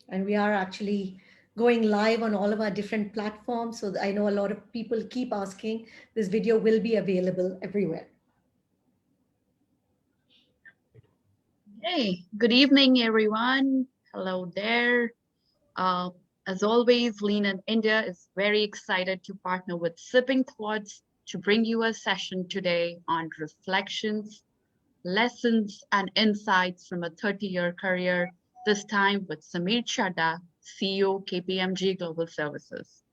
And we are actually going live on all of our different platforms. So I know a lot of people keep asking. This video will be available everywhere. Hey, good evening, everyone. Hello there. Uh, as always, Lean in India is very excited to partner with Sipping Thoughts to bring you a session today on reflections, lessons, and insights from a 30-year career, this time with Sameer Chadha, CEO, KPMG Global Services.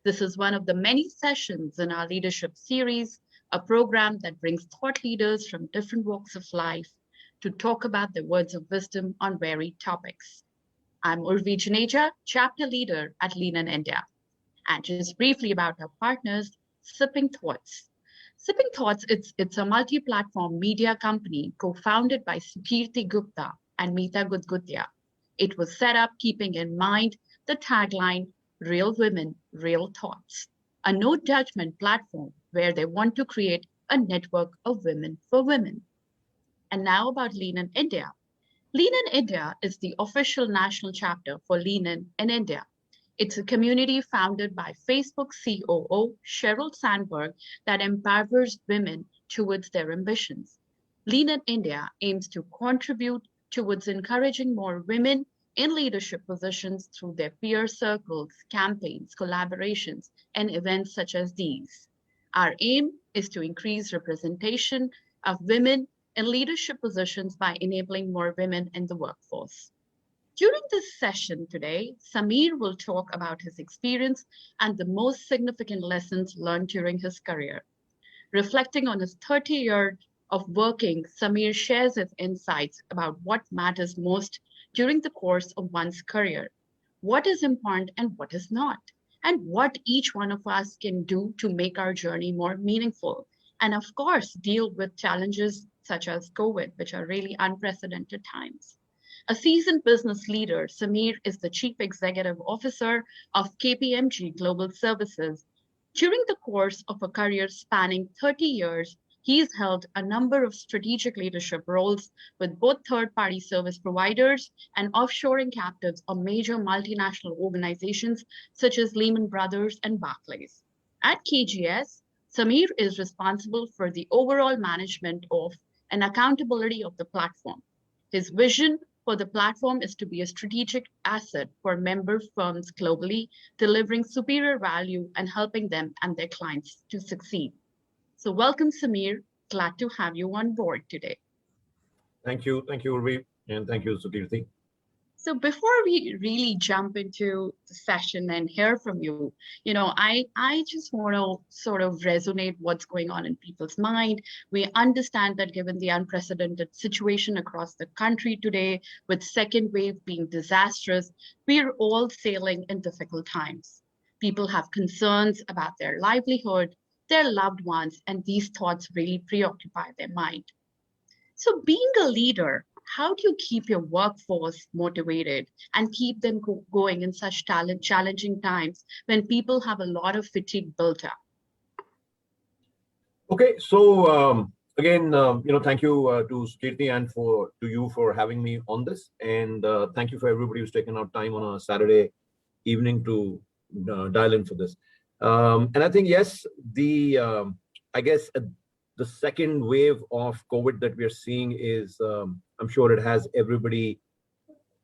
This is one of the many sessions in our leadership series, a program that brings thought leaders from different walks of life to talk about their words of wisdom on varied topics. I'm Urvi Juneja, chapter leader at Lean in India. And just briefly about our partners, Sipping Thoughts. Sipping Thoughts, it's a multi-platform media company co-founded by Sukirti Gupta and Meeta Gudgutia. It was set up keeping in mind the tagline, Real Women, Real Thoughts, a no judgment platform where they want to create a network of women for women. And now about Lean in India. Lean in India is the official national chapter for Lean in India. It's a community founded by Facebook COO Sheryl Sandberg that empowers women towards their ambitions. Lean in India aims to contribute towards encouraging more women in leadership positions through their peer circles, campaigns, collaborations, and events such as these. Our aim is to increase representation of women in leadership positions by enabling more women in the workforce. During this session today, Sameer will talk about his experience and the most significant lessons learned during his career. Reflecting on his 30 years of working, Sameer shares his insights about what matters most during the course of one's career, what is important and what is not, and what each one of us can do to make our journey more meaningful. And of course, deal with challenges such as COVID, which are really unprecedented times. A seasoned business leader, Sameer is the Chief Executive Officer of KPMG Global Services. During the course of a career spanning 30 years, he's held a number of strategic leadership roles with both third-party service providers and offshoring captives of major multinational organizations such as Lehman Brothers and Barclays. At KGS, Sameer is responsible for the overall management of and accountability of the platform. His vision for the platform is to be a strategic asset for member firms globally, delivering superior value and helping them and their clients to succeed. So welcome, Sameer. Glad to have you on board today. Thank you, Urvi, and thank you, Sukirti. So before we really jump into the session and hear from you, I just want to sort of resonate what's going on in people's mind. We understand that given the unprecedented situation across the country today, with second wave being disastrous, we're all sailing in difficult times. People have concerns about their livelihood, their loved ones, and these thoughts really preoccupy their mind. So being a leader, how do you keep your workforce motivated and keep them going in such challenging times when people have a lot of fatigue built up? Okay, so again, thank you to Sukirti and to you for having me on this, and thank you for everybody who's taken out time on a Saturday evening to dial in for this. And I think yes, I guess the second wave of COVID that we are seeing is, I'm sure it has everybody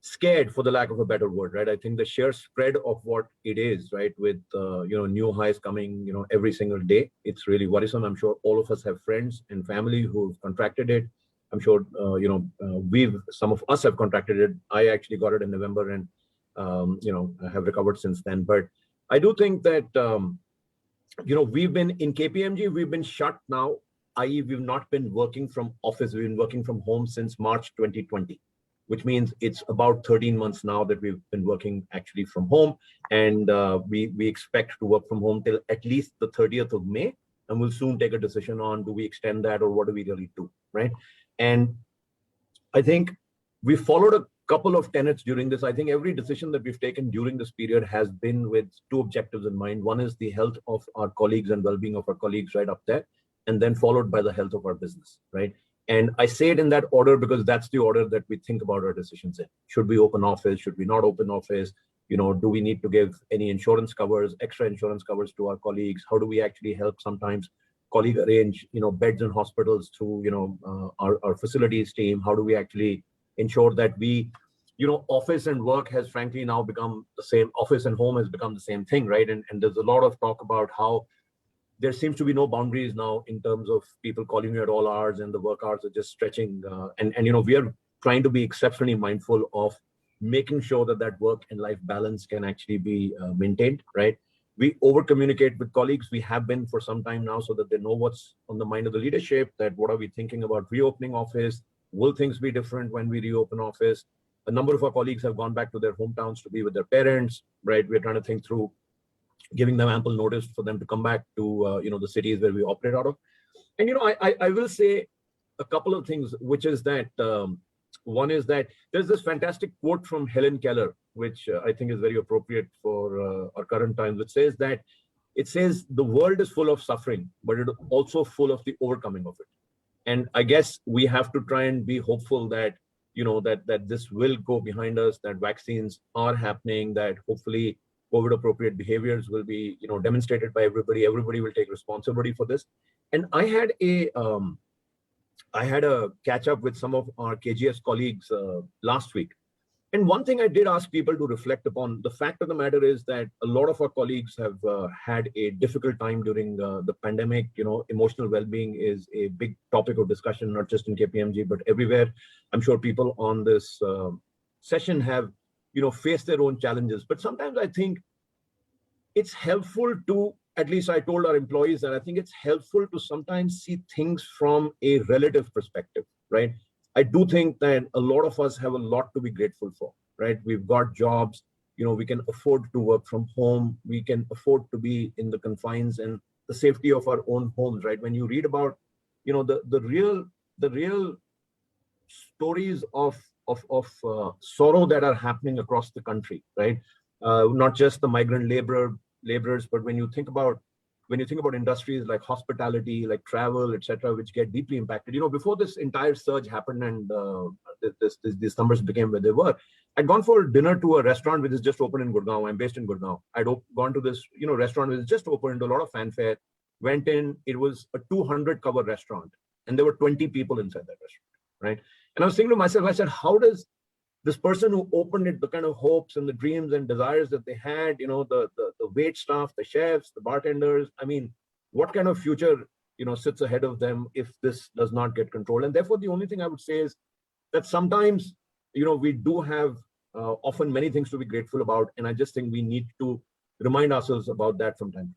scared, for the lack of a better word, right? I think the sheer spread of what it is, right, with new highs coming, every single day, it's really worrisome. I'm sure all of us have friends and family who've contracted it. I'm sure some of us have contracted it. I actually got it in November, and I have recovered since then. But I do think that we've been in KPMG, we've been shut now, i.e., we've not been working from office. We've been working from home since March 2020, which means it's about 13 months now that we've been working actually from home. And we expect to work from home till at least the 30th of May. And we'll soon take a decision on, do we extend that or what do we really do, right? And I think we followed a couple of tenets during this. I think every decision that we've taken during this period has been with two objectives in mind. One is the health of our colleagues and well-being of our colleagues right up there, and then followed by the health of our business, right? And I say it in that order because that's the order that we think about our decisions in. Should we open office? Should we not open office? Do we need to give any insurance covers, extra insurance covers to our colleagues? How do we actually help sometimes colleague arrange, beds in hospitals through, our facilities team? How do we actually ensure that we, office and work has frankly now become the same, office and home has become the same thing, right? And there's a lot of talk about how there seems to be no boundaries now in terms of people calling you at all hours, and the work hours are just stretching. And we are trying to be exceptionally mindful of making sure that that work and life balance can actually be maintained, right? We over communicate with colleagues. We have been for some time now, so that they know what's on the mind of the leadership, that what are we thinking about reopening office? Will things be different when we reopen office? A number of our colleagues have gone back to their hometowns to be with their parents, right? We're trying to think through giving them ample notice for them to come back to the cities where we operate out of. And I will say a couple of things, which is that one is that there's this fantastic quote from Helen Keller, which I think is very appropriate for our current times, which says that the world is full of suffering, but it's also full of the overcoming of it. And I guess we have to try and be hopeful that that this will go behind us, that vaccines are happening, that hopefully COVID appropriate behaviors will be demonstrated by everybody. Everybody will take responsibility for this. And I had a catch up with some of our KGS colleagues last week. And one thing I did ask people to reflect upon, the fact of the matter is that a lot of our colleagues have had a difficult time during the pandemic. Emotional well-being is a big topic of discussion, not just in KPMG, but everywhere. I'm sure people on this session have, faced their own challenges. But sometimes I think it's helpful to, at least I told our employees that I think it's helpful to sometimes see things from a relative perspective, right? I do think that a lot of us have a lot to be grateful for, right? We've got jobs, we can afford to work from home. We can afford to be in the confines and the safety of our own homes, right? When you read about, the real stories of sorrow that are happening across the country, right? Not just the migrant laborers, but when you think about industries like hospitality, like travel, etc., which get deeply impacted. Before this entire surge happened and these numbers became where they were, I'd gone for dinner to a restaurant which is just opened in Gurgaon. I'm based in Gurgaon. I'd gone to this restaurant which is just opened, a lot of fanfare. Went in, it was a 200 cover restaurant, and there were 20 people inside that restaurant, right? And I was thinking to myself, I said, how does this person who opened it, the kind of hopes and the dreams and desires that they had, the wait staff, the chefs, the bartenders, I mean, what kind of future, sits ahead of them if this does not get controlled? And therefore, the only thing I would say is that sometimes, we do have often many things to be grateful about. And I just think we need to remind ourselves about that from time to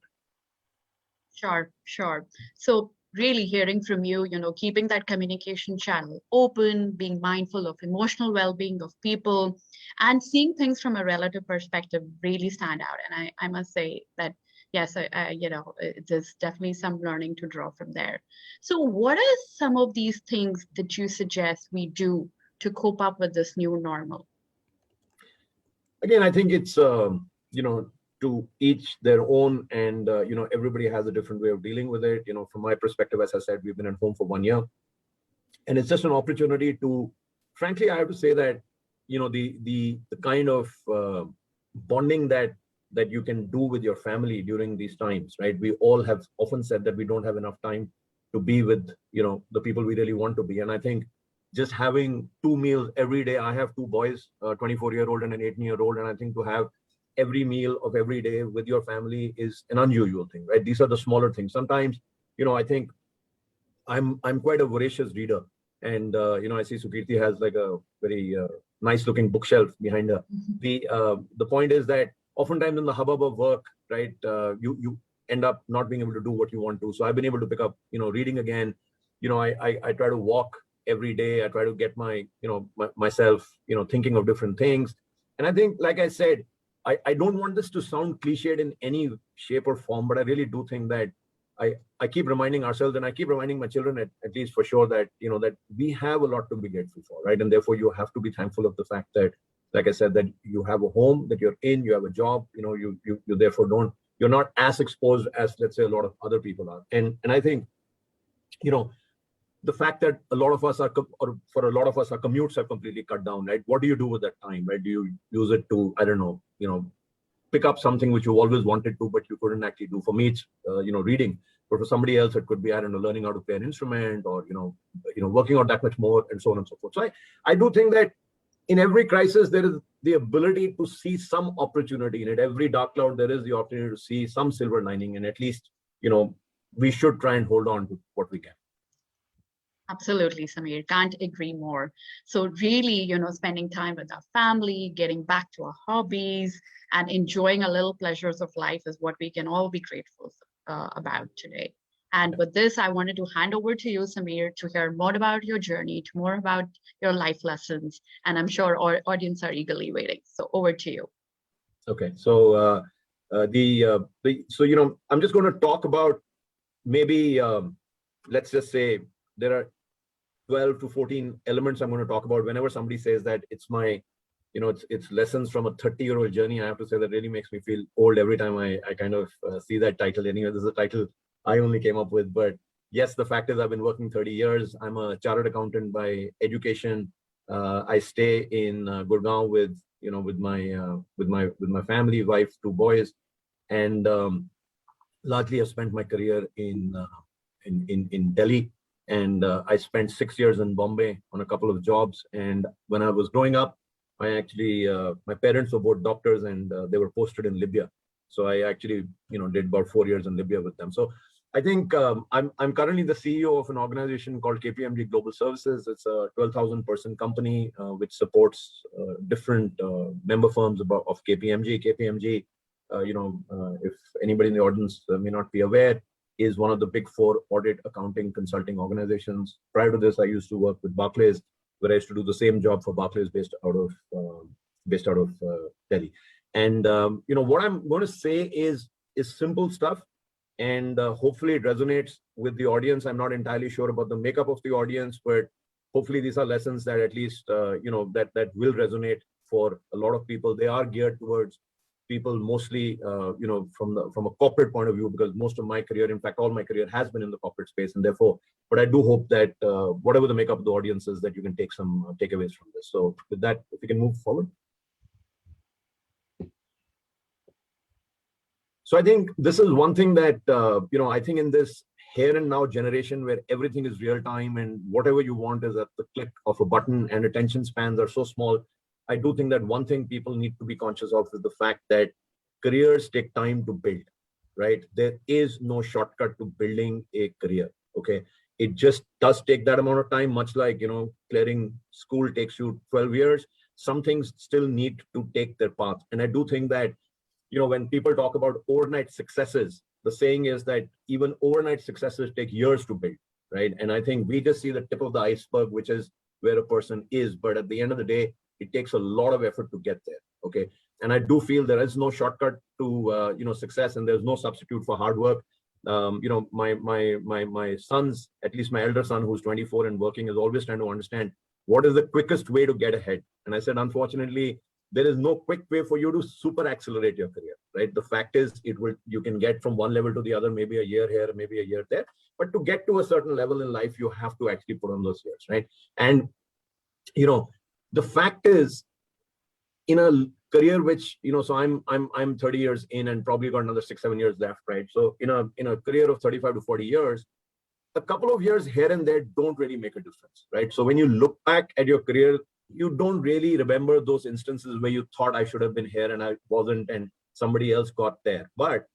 time. Sure. So really hearing from you, keeping that communication channel open, being mindful of emotional well-being of people, and seeing things from a relative perspective really stand out. And I must say that, yes, there's definitely some learning to draw from there. So what are some of these things that you suggest we do to cope up with this new normal? Again, I think it's, to each their own, and everybody has a different way of dealing with it. From my perspective, as I said, we've been at home for 1 year, and it's just an opportunity to, frankly, I have to say that the kind of bonding that you can do with your family during these times, right? We all have often said that we don't have enough time to be with the people we really want to be, and I think just having 2 meals every day. I have 2 boys, a 24-year-old and an 18-year-old, and I think to have every meal of every day with your family is an unusual thing, right? These are the smaller things. Sometimes, I think I'm quite a voracious reader, and I see Sukirti has like a very nice looking bookshelf behind her. The point is that oftentimes in the hubbub of work, right, you end up not being able to do what you want to. So I've been able to pick up, reading again. I try to walk every day. I try to get myself, thinking of different things. And I think, like I said, I don't want this to sound cliched in any shape or form, but I really do think that I keep reminding ourselves, and I keep reminding my children at least for sure, that that we have a lot to be grateful for, right? And therefore you have to be thankful of the fact that, like I said, that you have a home that you're in, you have a job, you therefore you're not as exposed as, let's say, a lot of other people are. And I think, the fact that a lot of us are, or for a lot of us, our commutes are completely cut down, right? What do you do with that time, right? Do you use it to, I don't know, pick up something which you always wanted to, but you couldn't actually do? For me, it's, reading. But for somebody else, it could be, I don't know, learning how to play an instrument, or, working out that much more, and so on and so forth. So I do think that in every crisis, there is the ability to see some opportunity in it. Every dark cloud, there is the opportunity to see some silver lining, and at least, we should try and hold on to what we can. Absolutely, Sameer. Can't agree more. So really, spending time with our family, getting back to our hobbies, and enjoying a little pleasures of life is what we can all be grateful about today. And with this, I wanted to hand over to you, Sameer, to hear more about your journey, to more about your life lessons. And I'm sure our audience are eagerly waiting. So over to you. Okay. So I'm just going to talk about maybe, let's just say there are 12 to 14 elements I'm going to talk about. Whenever somebody says that it's my, it's lessons from a 30-year-old journey, I have to say that really makes me feel old every time I kind of see that title. Anyway, this is a title I only came up with, but yes, the fact is I've been working 30 years. I'm a chartered accountant by education. I stay in Gurgaon with my family, wife, 2 boys, and largely I've spent my career in Delhi. And I spent 6 years in Bombay on a couple of jobs. And when I was growing up, I actually, my parents were both doctors, and they were posted in Libya. So I actually, did about 4 years in Libya with them. So I think I'm currently the CEO of an organization called KPMG Global Services. It's a 12,000 person company which supports different member firms of KPMG. KPMG, if anybody in the audience may not be aware, is one of the big 4 audit, accounting, consulting organizations. Prior to this, I used to work with Barclays, where I used to do the same job for Barclays based out of Delhi. And what I'm going to say is simple stuff, and hopefully it resonates with the audience. I'm not entirely sure about the makeup of the audience, but hopefully these are lessons that at least that will resonate for a lot of people. They are geared towards people mostly, from a corporate point of view, because most of my career, in fact, all my career has been in the corporate space, and therefore, but I do hope that whatever the makeup of the audience is, that you can take some takeaways from this. So with that, if we can move forward. So I think this is one thing that, I think in this here and now generation where everything is real time and whatever you want is at the click of a button and attention spans are so small, I do think that one thing people need to be conscious of is the fact that careers take time to build, right? There is no shortcut to building a career, okay? It just does take that amount of time, much like, clearing school takes you 12 years. Some things still need to take their path. And I do think that, when people talk about overnight successes, the saying is that even overnight successes take years to build, right? And I think we just see the tip of the iceberg, which is where a person is. But at the end of the day, it takes a lot of effort to get there, okay? And I do feel there is no shortcut to success, and there's no substitute for hard work. My sons, at least my elder son who's 24 and working, is always trying to understand what is the quickest way to get ahead. And I said, unfortunately, there is no quick way for you to super accelerate your career, right? The fact is, you can get from one level to the other, maybe a year here, maybe a year there. But to get to a certain level in life, you have to actually put on those years, right? And the fact is, in a career which, so I'm 30 years in and probably got another 6-7 years left, right? So in a career of 35 to 40 years, a couple of years here and there don't really make a difference, right? So when you look back at your career, you don't really remember those instances where you thought I should have been here and I wasn't, and somebody else got there. But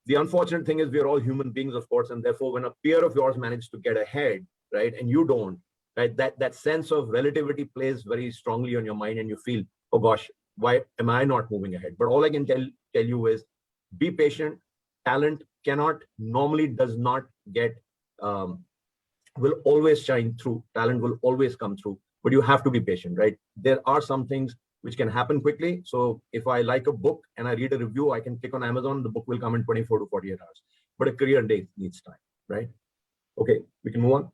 the unfortunate thing is we're all human beings, of course, and therefore when a peer of yours managed to get ahead, right, and you don't, right, that sense of relativity plays very strongly on your mind, and you feel, oh gosh, why am I not moving ahead? But all I can tell you is be patient. Talent normally does not get, will always shine through. Talent will always come through, but you have to be patient, right? There are some things which can happen quickly. So if I like a book and I read a review, I can click on Amazon, the book will come in 24 to 48 hours. But a career day needs time, right? Okay, we can move on.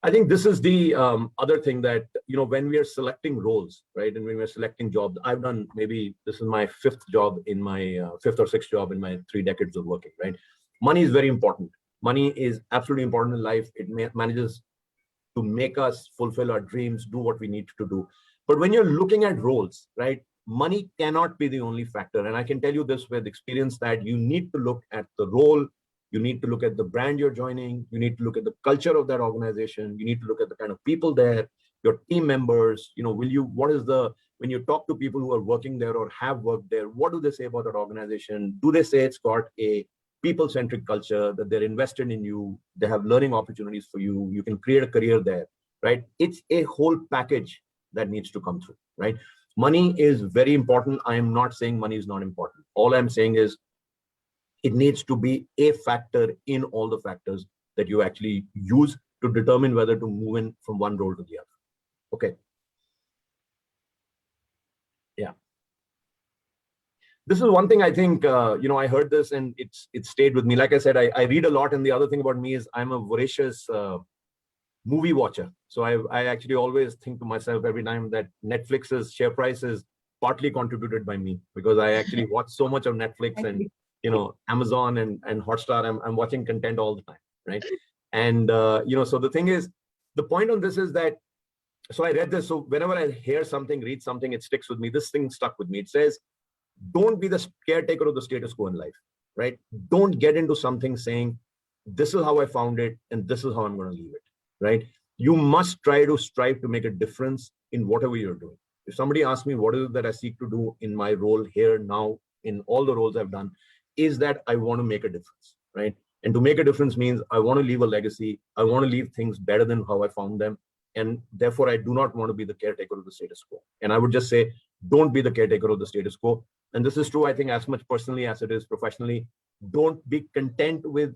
I think this is the other thing that, when we are selecting roles, right, and when we're selecting jobs, I've done, maybe this is my fifth or sixth job in my 3 decades of working, right? Money is very important. Money is absolutely important in life. It manages to make us fulfill our dreams, do what we need to do. But when you're looking at roles, right, money cannot be the only factor. And I can tell you this with experience that you need to look at the role, you need to look at the brand you're joining, you need to look at the culture of that organization, you need to look at the kind of people there, your team members, when you talk to people who are working there or have worked there, what do they say about that organization? Do they say it's got a people-centric culture, that they're invested in you, they have learning opportunities for you, you can create a career there, right? It's a whole package that needs to come through, right? Money is very important. I am not saying money is not important. All I'm saying is it needs to be a factor in all the factors that you actually use to determine whether to move in from one role to the other. Okay. Yeah. This is one thing I think, I heard this and it stayed with me. Like I said, I read a lot. And the other thing about me is I'm a voracious movie watcher. So I actually always think to myself every time that Netflix's share price is partly contributed by me, because I actually watch so much of Netflix and, Amazon and Hotstar. I'm watching content all the time, right? And, so the thing is, the point on this is that, so I read this. So whenever I hear something, read something, it sticks with me. This thing stuck with me. It says, don't be the caretaker of the status quo in life, right? Don't get into something saying, this is how I found it and this is how I'm going to leave it, right? You must try to strive to make a difference in whatever you're doing. If somebody asks me what is it that I seek to do in my role here now, in all the roles I've done, is that I want to make a difference, right? And to make a difference means I want to leave a legacy. I want to leave things better than how I found them. And therefore, I do not want to be the caretaker of the status quo. And I would just say, don't be the caretaker of the status quo. And this is true, I think, as much personally as it is professionally. Don't be content with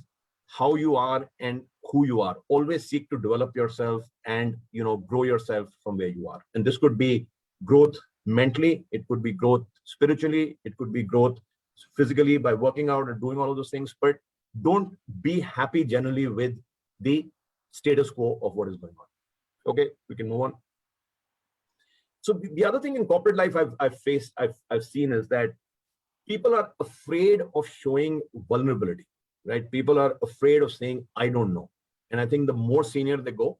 how you are and who you are. Always seek to develop yourself and, grow yourself from where you are. And this could be growth mentally. It could be growth spiritually. It could be growth physically by working out and doing all of those things. But don't be happy generally with the status quo of what is going on. Okay, we can move on. So the other thing in corporate life I've seen is that people are afraid of showing vulnerability, right? People are afraid of saying, I don't know. And I think the more senior they go,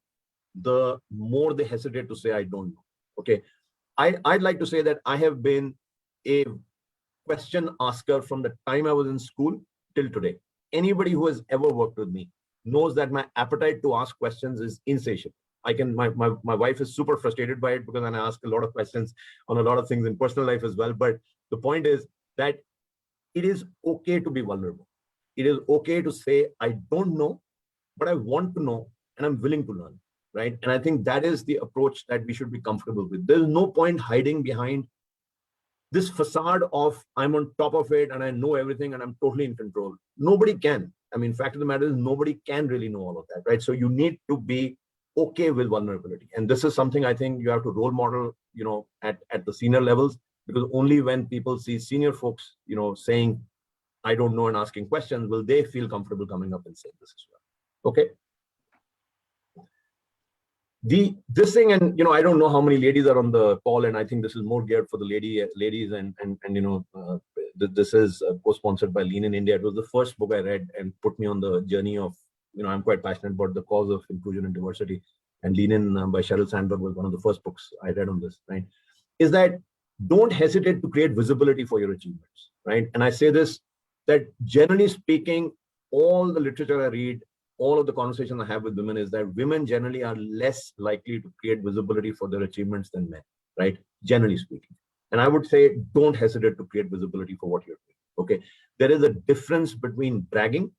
the more they hesitate to say, I don't know. Okay. I'd like to say that I have been a question asker from the time I was in school till today. Anybody who has ever worked with me knows that my appetite to ask questions is insatiable. My wife is super frustrated by it because I ask a lot of questions on a lot of things in personal life as well. But the point is that it is okay to be vulnerable. It is okay to say, I don't know, but I want to know and I'm willing to learn, right? And I think that is the approach that we should be comfortable with. There's no point hiding behind this facade of I'm on top of it and I know everything and I'm totally in control. Nobody can. I mean, fact of the matter is nobody can really know all of that, right? So you need to be okay with vulnerability. And this is something I think you have to role model, at the senior levels, because only when people see senior folks, saying, I don't know and asking questions, will they feel comfortable coming up and saying this as well. Okay. This thing, and I don't know how many ladies are on the call, and I think this is more geared for the ladies, and this is co-sponsored by Lean in India. It was the first book I read and put me on the journey of, I'm quite passionate about the cause of inclusion and diversity, and Lean In by Sheryl Sandberg was one of the first books I read on this, right? Is that don't hesitate to create visibility for your achievements, right? And I say this, that generally speaking, all the literature I read, all of the conversations I have with women is that women generally are less likely to create visibility for their achievements than men, right? Generally speaking. And I would say, don't hesitate to create visibility for what you're doing, okay? There is a difference between bragging.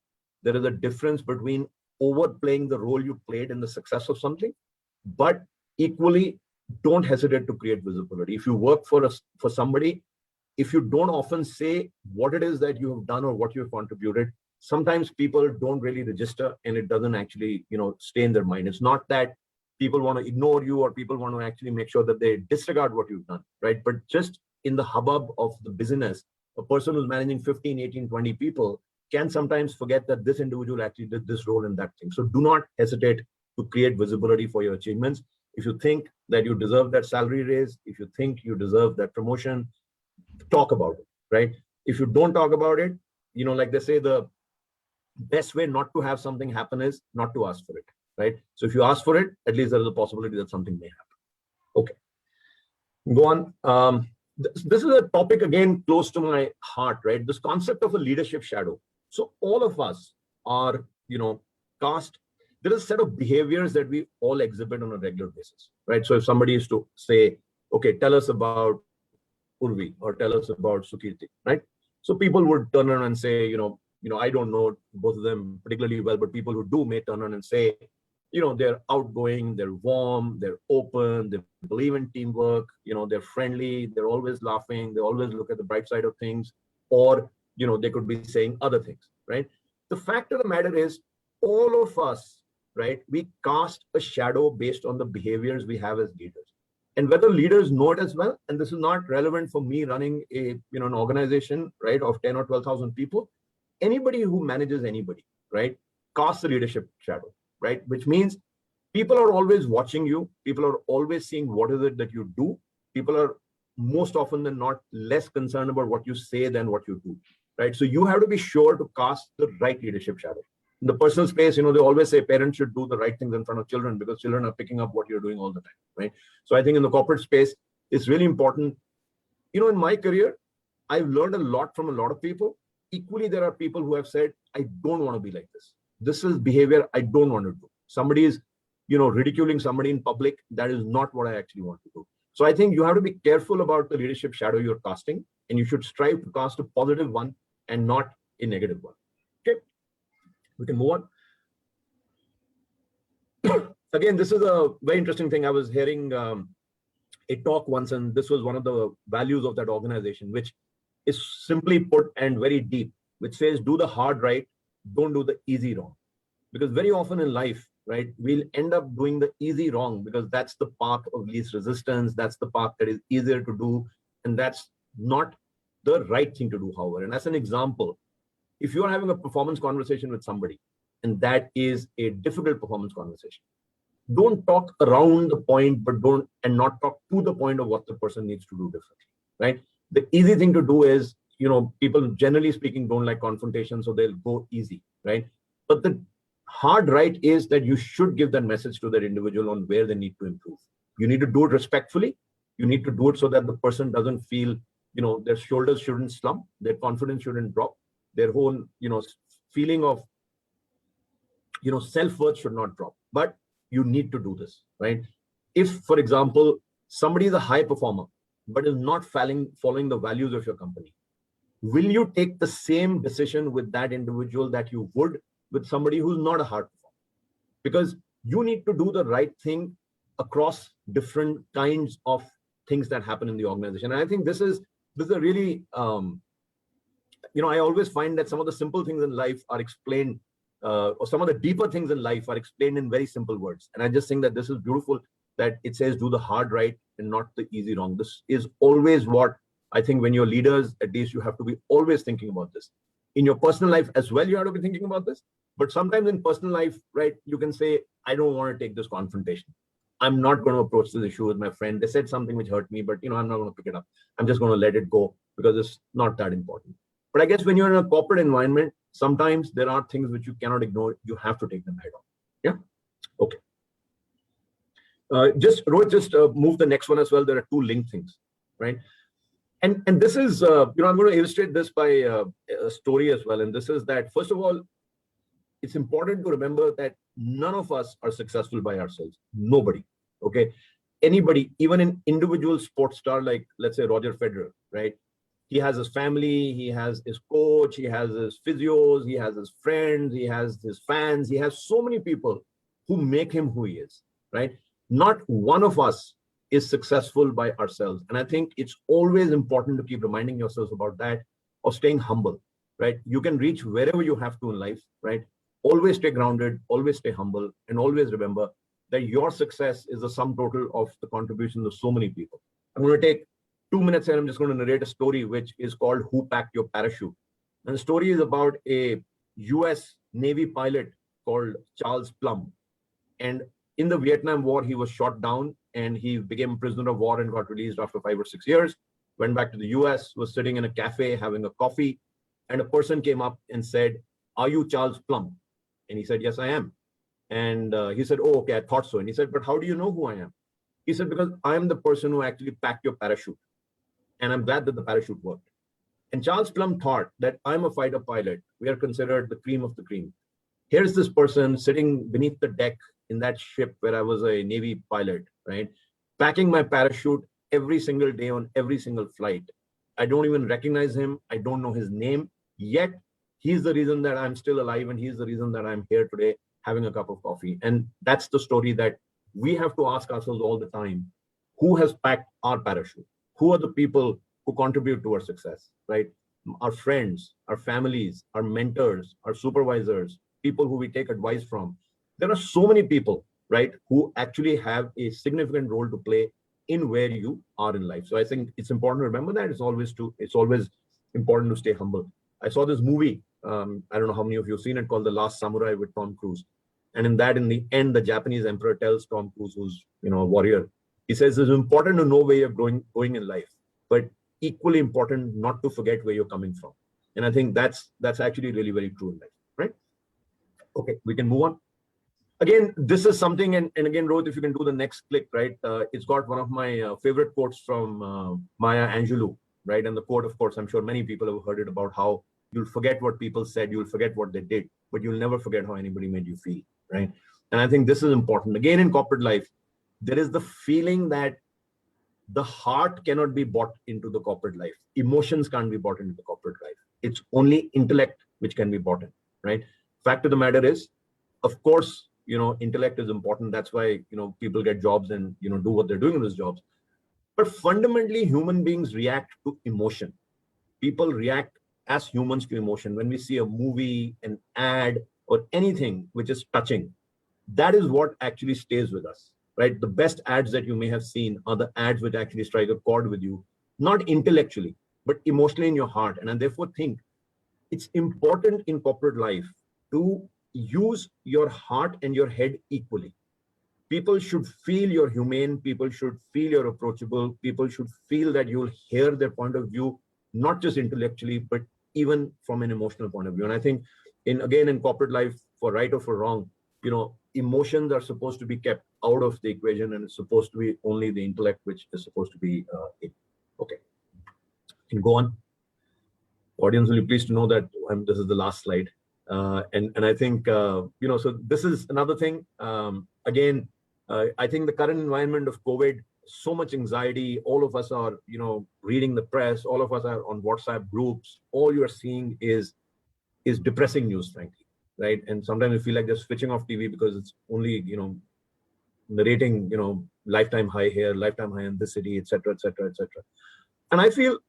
There is a difference between overplaying the role you played in the success of something, but equally, don't hesitate to create visibility. If you work for somebody, if you don't often say what it is that you have done or what you have contributed, sometimes people don't really register and it doesn't actually, stay in their mind. It's not that people want to ignore you or people want to actually make sure that they disregard what you've done, right? But just in the hubbub of the business, a person who's managing 15, 18, 20 people can sometimes forget that this individual actually did this role in that thing. So do not hesitate to create visibility for your achievements. If you think that you deserve that salary raise, if you think you deserve that promotion, talk about it, right? If you don't talk about it, like they say, the best way not to have something happen is not to ask for it, right? So if you ask for it, at least there is a possibility that something may happen. Okay, go on. This is a topic again close to my heart, right? This concept of a leadership shadow. So all of us are, cast. There is a set of behaviors that we all exhibit on a regular basis, right? So if somebody is to say, okay, tell us about Urvi or tell us about Sukirti, right? So people would turn around and say, I don't know both of them particularly well, but people who do may turn around and say, they're outgoing, they're warm, they're open, they believe in teamwork, they're friendly, they're always laughing, they always look at the bright side of things, or, they could be saying other things, right? The fact of the matter is, all of us, right, we cast a shadow based on the behaviors we have as leaders. And whether leaders know it as well, and this is not relevant for me running an organization, right, of 10 or 12,000 people, anybody who manages anybody, right, casts a leadership shadow, right? Which means people are always watching you. People are always seeing what is it that you do. People are most often than not less concerned about what you say than what you do, right? So you have to be sure to cast the right leadership shadow. In the personal space, they always say parents should do the right things in front of children because children are picking up what you're doing all the time, right? So I think in the corporate space, it's really important. In my career, I've learned a lot from a lot of people. Equally, there are people who have said, I don't want to be like this. This is behavior I don't want to do. Somebody is, ridiculing somebody in public. That is not what I actually want to do. So I think you have to be careful about the leadership shadow you're casting, and you should strive to cast a positive one and not a negative one. Okay, we can move on. Again, this is a very interesting thing. I was hearing a talk once, and this was one of the values of that organization, which is simply put and very deep, which says, do the hard right, don't do the easy wrong. Because very often in life, right, we'll end up doing the easy wrong because that's the path of least resistance. That's the path that is easier to do. And that's not the right thing to do, however. And as an example, if you're having a performance conversation with somebody, and that is a difficult performance conversation, don't talk around the point, but not talk to the point of what the person needs to do differently, right? The easy thing to do is, people generally speaking don't like confrontation, so they'll go easy, right? But the hard right is that you should give that message to that individual on where they need to improve. You need to do it respectfully. You need to do it so that the person doesn't feel, their shoulders shouldn't slump, their confidence shouldn't drop, their whole, feeling of, self-worth should not drop. But you need to do this, right? If, for example, somebody is a high performer, but is not following the values of your company, will you take the same decision with that individual that you would with somebody who's not a hard performer? Because you need to do the right thing across different kinds of things that happen in the organization. And I think this is a really, I always find that some of the simple things in life are explained, or some of the deeper things in life are explained in very simple words. And I just think that this is beautiful, that it says do the hard right and not the easy wrong. This is always what I think when you're leaders, at least you have to be always thinking about this. In your personal life as well, you have to be thinking about this. But sometimes in personal life, right, you can say, I don't want to take this confrontation. I'm not going to approach this issue with my friend. They said something which hurt me, but I'm not going to pick it up. I'm just going to let it go because it's not that important. But I guess when you're in a corporate environment, sometimes there are things which you cannot ignore. You have to take them head on. Yeah. Okay. Rohit, move the next one as well. There are two linked things, right? And this is, I'm going to illustrate this by a story as well. And this is that, first of all, it's important to remember that none of us are successful by ourselves. Nobody. Okay. Anybody, even an individual sports star like, let's say, Roger Federer, right? He has his family, he has his coach, he has his physios, he has his friends, he has his fans, he has so many people who make him who he is, right? Not one of us is successful by ourselves. And I think it's always important to keep reminding yourselves about that, of staying humble, right? You can reach wherever you have to in life, right? Always stay grounded, always stay humble, and always remember that your success is the sum total of the contributions of so many people. I'm going to take 2 minutes and I'm just going to narrate a story which is called Who Packed Your Parachute? And the story is about a US Navy pilot called Charles Plum. And in the Vietnam War, he was shot down and he became a prisoner of war and got released after 5 or 6 years, went back to the US, was sitting in a cafe having a coffee, and a person came up and said, are you Charles Plum? And he said, yes, I am. And he said, oh, okay, I thought so. And he said, but how do you know who I am? He said, because I am the person who actually packed your parachute. And I'm glad that the parachute worked. And Charles Plum thought that I'm a fighter pilot. We are considered the cream of the cream. Here's this person sitting beneath the deck in that ship where I was a Navy pilot, right? Packing my parachute every single day on every single flight. I don't even recognize him. I don't know his name. Yet he's the reason that I'm still alive, and he's the reason that I'm here today having a cup of coffee. And that's the story that we have to ask ourselves all the time. Who has packed our parachute? Who are the people who contribute to our success, right? Our friends, our families, our mentors, our supervisors, people who we take advice from. There are so many people, right, who actually have a significant role to play in where you are in life. So I think it's important to remember that. It's always important to stay humble. I saw this movie, I don't know how many of you have seen it, called The Last Samurai with Tom Cruise. And in that, in the end, the Japanese emperor tells Tom Cruise, who's a warrior, he says it's important to know where you're going in life, but equally important not to forget where you're coming from. And I think that's actually really very true in life, right? Okay, we can move on. Again, this is something, and again, Rohit, if you can do the next click, right? It's got one of my favorite quotes from Maya Angelou, right? And the quote, of course, I'm sure many people have heard it, about how you'll forget what people said, you'll forget what they did, but you'll never forget how anybody made you feel, right? And I think this is important. Again, in corporate life, there is the feeling that the heart cannot be bought into the corporate life. Emotions can't be bought into the corporate life. It's only intellect which can be bought in, right? Fact of the matter is, of course, intellect is important. That's why, people get jobs and, do what they're doing in those jobs. But fundamentally, human beings react to emotion. People react as humans to emotion. When we see a movie, an ad, or anything which is touching, that is what actually stays with us, right? The best ads that you may have seen are the ads which actually strike a chord with you, not intellectually, but emotionally in your heart. And I therefore think it's important in corporate life to use your heart and your head equally. People should feel you're humane. People should feel you're approachable. People should feel that you'll hear their point of view, not just intellectually, but even from an emotional point of view. And I think in corporate life, for right or for wrong, emotions are supposed to be kept out of the equation, and it's supposed to be only the intellect which is supposed to be in. Okay, can go on. Audience will be pleased to know that this is the last slide. And I think, so this is another thing. Again, I think the current environment of COVID, so much anxiety, all of us are, reading the press, all of us are on WhatsApp groups. All you're seeing is depressing news, frankly, right? And sometimes you feel like just switching off TV because it's only, narrating, lifetime high here, lifetime high in this city, et cetera, et cetera, et cetera. And I feel,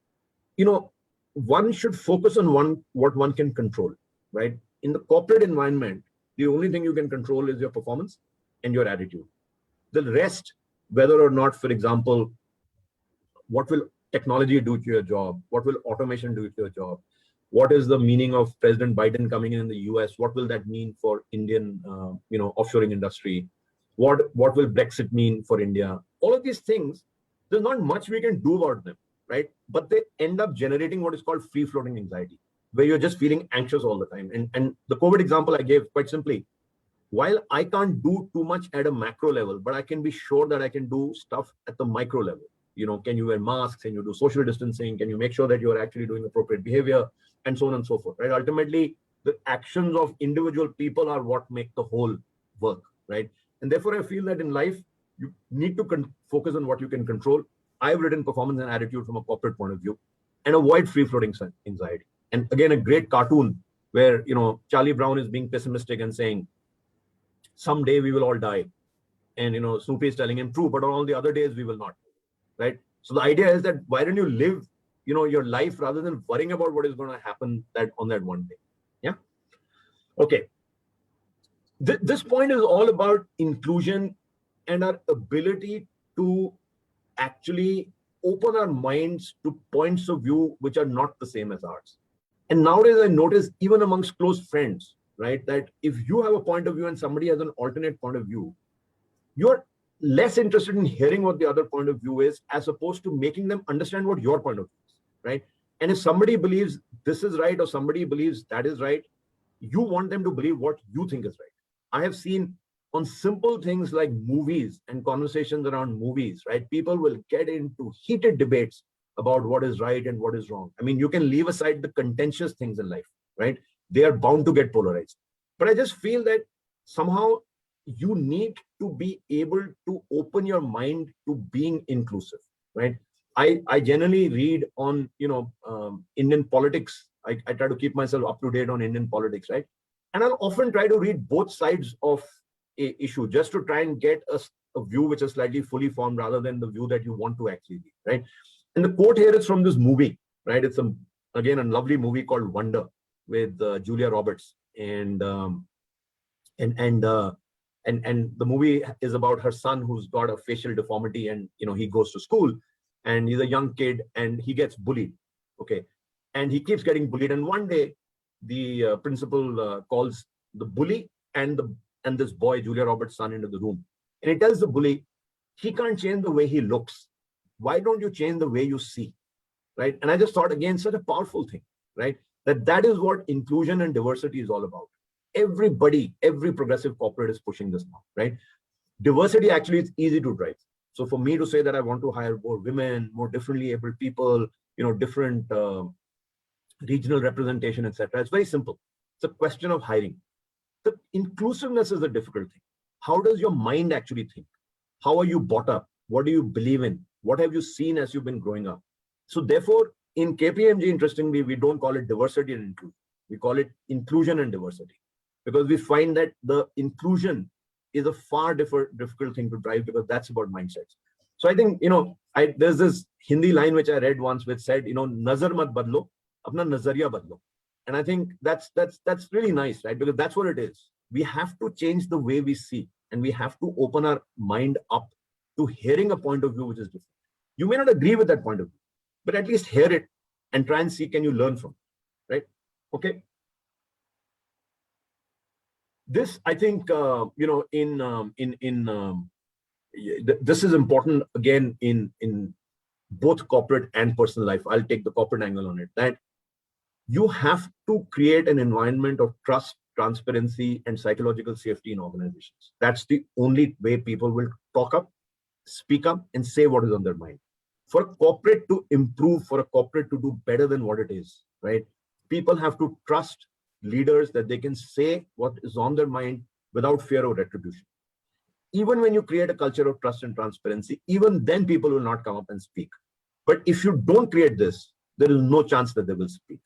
one should focus on what one can control, right? In the corporate environment, the only thing you can control is your performance and your attitude. The rest, whether or not, for example, what will technology do to your job? What will automation do to your job? What is the meaning of President Biden coming in the US? What will that mean for Indian, offshoring industry? What will Brexit mean for India? All of these things, there's not much we can do about them, right? But they end up generating what is called free-floating anxiety, where you're just feeling anxious all the time. And the COVID example I gave, quite simply, while I can't do too much at a macro level, but I can be sure that I can do stuff at the micro level. Can you wear masks? Can you do social distancing? Can you make sure that you're actually doing appropriate behavior? And so on and so forth, right? Ultimately, the actions of individual people are what make the whole work, right? And therefore, I feel that in life, you need to focus on what you can control. I've written performance and attitude from a corporate point of view, and avoid free-floating anxiety. And again, a great cartoon where, Charlie Brown is being pessimistic and saying, someday we will all die. And, Snoopy is telling him, true, but on all the other days we will not, right? So the idea is that why don't you live, your life rather than worrying about what is going to happen on that one day. Yeah. Okay. This point is all about inclusion and our ability to actually open our minds to points of view which are not the same as ours. And nowadays I notice, even amongst close friends, right, that if you have a point of view and somebody has an alternate point of view, you're less interested in hearing what the other point of view is, as opposed to making them understand what your point of view is, right? And if somebody believes this is right or somebody believes that is right, you want them to believe what you think is right. I have seen on simple things like movies and conversations around movies, right? People will get into heated debates about what is right and what is wrong. I mean, you can leave aside the contentious things in life, right? They are bound to get polarized. But I just feel that somehow you need to be able to open your mind to being inclusive, right? I generally read on, Indian politics. I try to keep myself up to date on Indian politics, right? And I'll often try to read both sides of a issue just to try and get a view which is slightly fully formed rather than the view that you want to actually be, right? And the quote here is from this movie, right? It's again a lovely movie called Wonder with Julia Roberts, and the movie is about her son who's got a facial deformity, and he goes to school, and he's a young kid, and he gets bullied, okay, and he keeps getting bullied, and one day the principal calls the bully and this boy, Julia Roberts' son, into the room, and he tells the bully, he can't change the way he looks. Why don't you change the way you see, right? And I just thought, again, such a powerful thing, right? That is what inclusion and diversity is all about. Everybody, every progressive corporate is pushing this now, right? Diversity actually is easy to drive. So for me to say that I want to hire more women, more differently able people, different regional representation, etc., it's very simple. It's a question of hiring. The inclusiveness is a difficult thing. How does your mind actually think? How are you brought up? What do you believe in? What have you seen as you've been growing up? So therefore, in KPMG, interestingly, we don't call it diversity and inclusion. We call it inclusion and diversity, because we find that the inclusion is a far difficult thing to drive, because that's about mindsets. So I think, there's this Hindi line which I read once which said, nazar mat badlo, apna nazariya badlo. And I think that's really nice, right? Because that's what it is. We have to change the way we see, and we have to open our mind up to hearing a point of view which is different. You may not agree with that point of view, but at least hear it and try and see, can you learn from it, right? Okay. This, I think, this is important again in both corporate and personal life. I'll take the corporate angle on it. That you have to create an environment of trust, transparency, and psychological safety in organizations. That's the only way people will talk up, speak up, and say what is on their mind. For a corporate to improve, for a corporate to do better than what it is, right? People have to trust leaders that they can say what is on their mind without fear of retribution. Even when you create a culture of trust and transparency, even then people will not come up and speak. But if you don't create this, there is no chance that they will speak.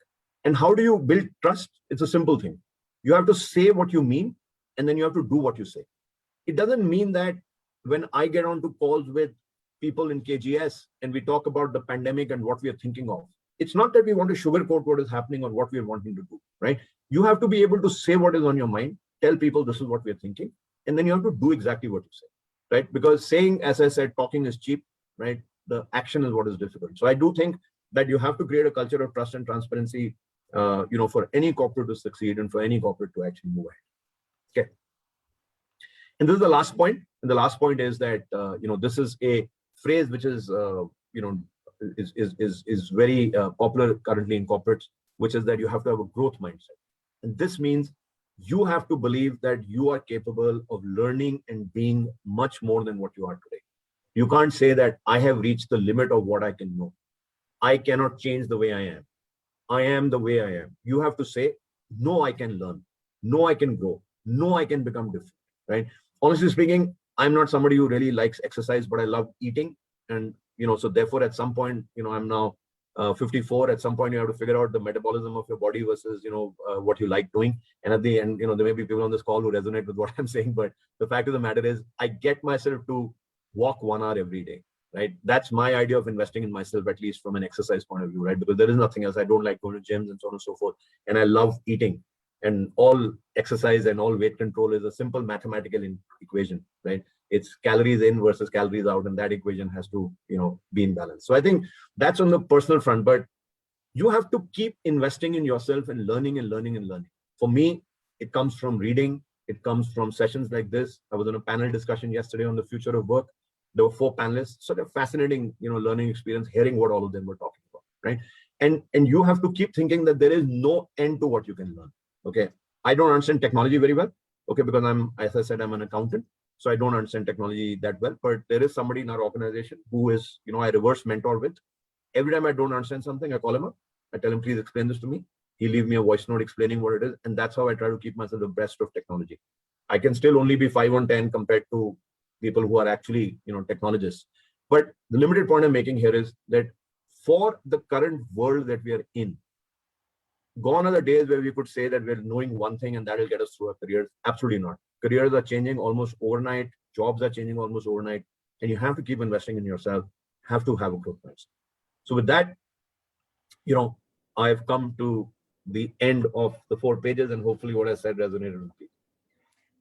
And how do you build trust? It's a simple thing. You have to say what you mean, and then you have to do what you say. It doesn't mean that when I get onto calls with people in KGS and we talk about the pandemic and what we are thinking of, it's not that we want to sugarcoat what is happening or what we are wanting to do, right? You have to be able to say what is on your mind, tell people this is what we are thinking, and then you have to do exactly what you say, right? Because saying, as I said, talking is cheap, right? The action is what is difficult. So I do think that you have to create a culture of trust and transparency, for any corporate to succeed and for any corporate to actually move ahead. Okay. And this is the last point. And the last point is that, this is a phrase which is, is very popular currently in corporates, which is that you have to have a growth mindset. And this means you have to believe that you are capable of learning and being much more than what you are today. You can't say that I have reached the limit of what I can know. I cannot change the way I am. I am the way I am. You have to say, no, I can learn. No, I can grow. No, I can become different, right? Honestly speaking, I'm not somebody who really likes exercise, but I love eating. And, so therefore at some point, I'm now 54. At some point, you have to figure out the metabolism of your body versus, what you like doing. And at the end, there may be people on this call who resonate with what I'm saying, but the fact of the matter is I get myself to walk 1 hour every day, right? That's my idea of investing in myself, at least from an exercise point of view, right? Because there is nothing else. I don't like going to gyms and so on and so forth. And I love eating, and all exercise and all weight control is a simple mathematical equation, right? It's calories in versus calories out, and that equation has to, be in balance. So I think that's on the personal front, but you have to keep investing in yourself and learning and learning and learning. For me, it comes from reading. It comes from sessions like this. I was on a panel discussion yesterday on the future of work. There were 4 panelists, sort of fascinating, learning experience, hearing what all of them were talking about, right? And you have to keep thinking that there is no end to what you can learn. Okay. I don't understand technology very well. Okay, because as I said, I'm an accountant. So I don't understand technology that well, but there is somebody in our organization who is, I reverse mentor with. Every time I don't understand something, I call him up. I tell him, please explain this to me. He leave me a voice note explaining what it is. And that's how I try to keep myself abreast of technology. I can still only be 5 on 10 compared to people who are actually, technologists. But the limited point I'm making here is that for the current world that we are in, gone are the days where we could say that we're knowing one thing and that will get us through our careers. Absolutely not. Careers are changing almost overnight. Jobs are changing almost overnight. And you have to keep investing in yourself, have to have a growth mindset. So with that, I've come to the end of the 4 pages, and hopefully what I said resonated with people.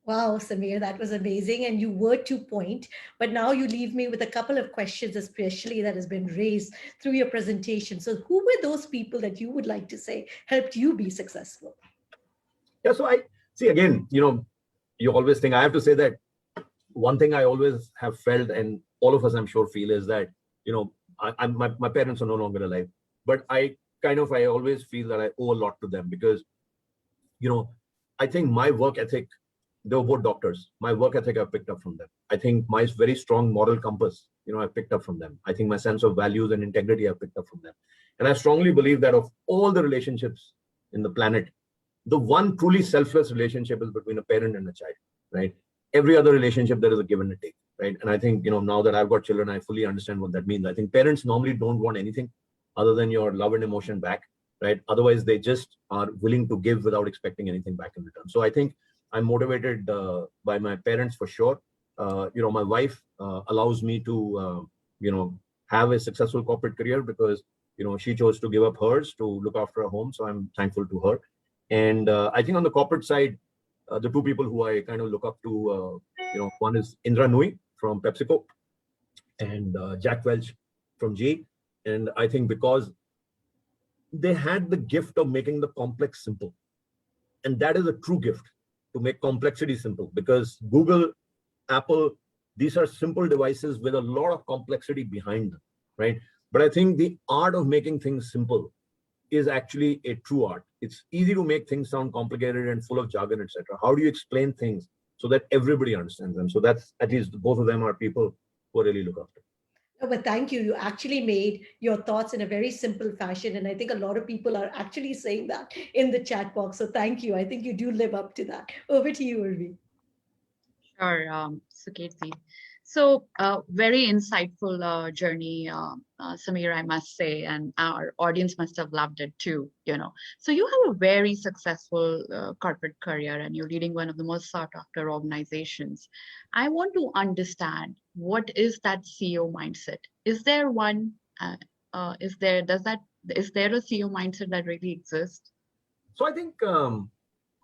Wow, Sameer, that was amazing. And you were to point, but now you leave me with a couple of questions, especially that has been raised through your presentation. So who were those people that you would like to say helped you be successful? Yeah, so I see again, you always think, I have to say that one thing I always have felt, and all of us I'm sure feel, is that, my parents are no longer alive, but I always feel that I owe a lot to them because, I think my work ethic, they were both doctors. My work ethic I picked up from them. I think my very strong moral compass, I picked up from them. I think my sense of values and integrity I picked up from them. And I strongly believe that of all the relationships in the planet, the one truly selfless relationship is between a parent and a child, right? Every other relationship, there is a give and a take, right? And I think, now that I've got children, I fully understand what that means. I think parents normally don't want anything other than your love and emotion back, right? Otherwise, they just are willing to give without expecting anything back in return. So I think I'm motivated by my parents for sure. My wife allows me to, have a successful corporate career because, she chose to give up hers to look after a home. So I'm thankful to her. And I think on the corporate side, the 2 people who I kind of look up to, one is Indra Nui from PepsiCo and Jack Welch from GE. And I think because they had the gift of making the complex simple. And that is a true gift, to make complexity simple, because Google, Apple, these are simple devices with a lot of complexity behind them, right? But I think the art of making things simple is actually a true art. It's easy to make things sound complicated and full of jargon, etc. How do you explain things so that everybody understands them? So that's, at least both of them are people who I really look after. No, but thank you. You actually made your thoughts in a very simple fashion. And I think a lot of people are actually saying that in the chat box. So thank you. I think you do live up to that. Over to you, Urvi. Sure, Sukirti. So, very insightful journey, Sameer, I must say, and our audience must have loved it too, So you have a very successful corporate career and you're leading one of the most sought after organizations. I want to understand, what is that CEO mindset? Is there one? Is there a CEO mindset that really exists? So I think,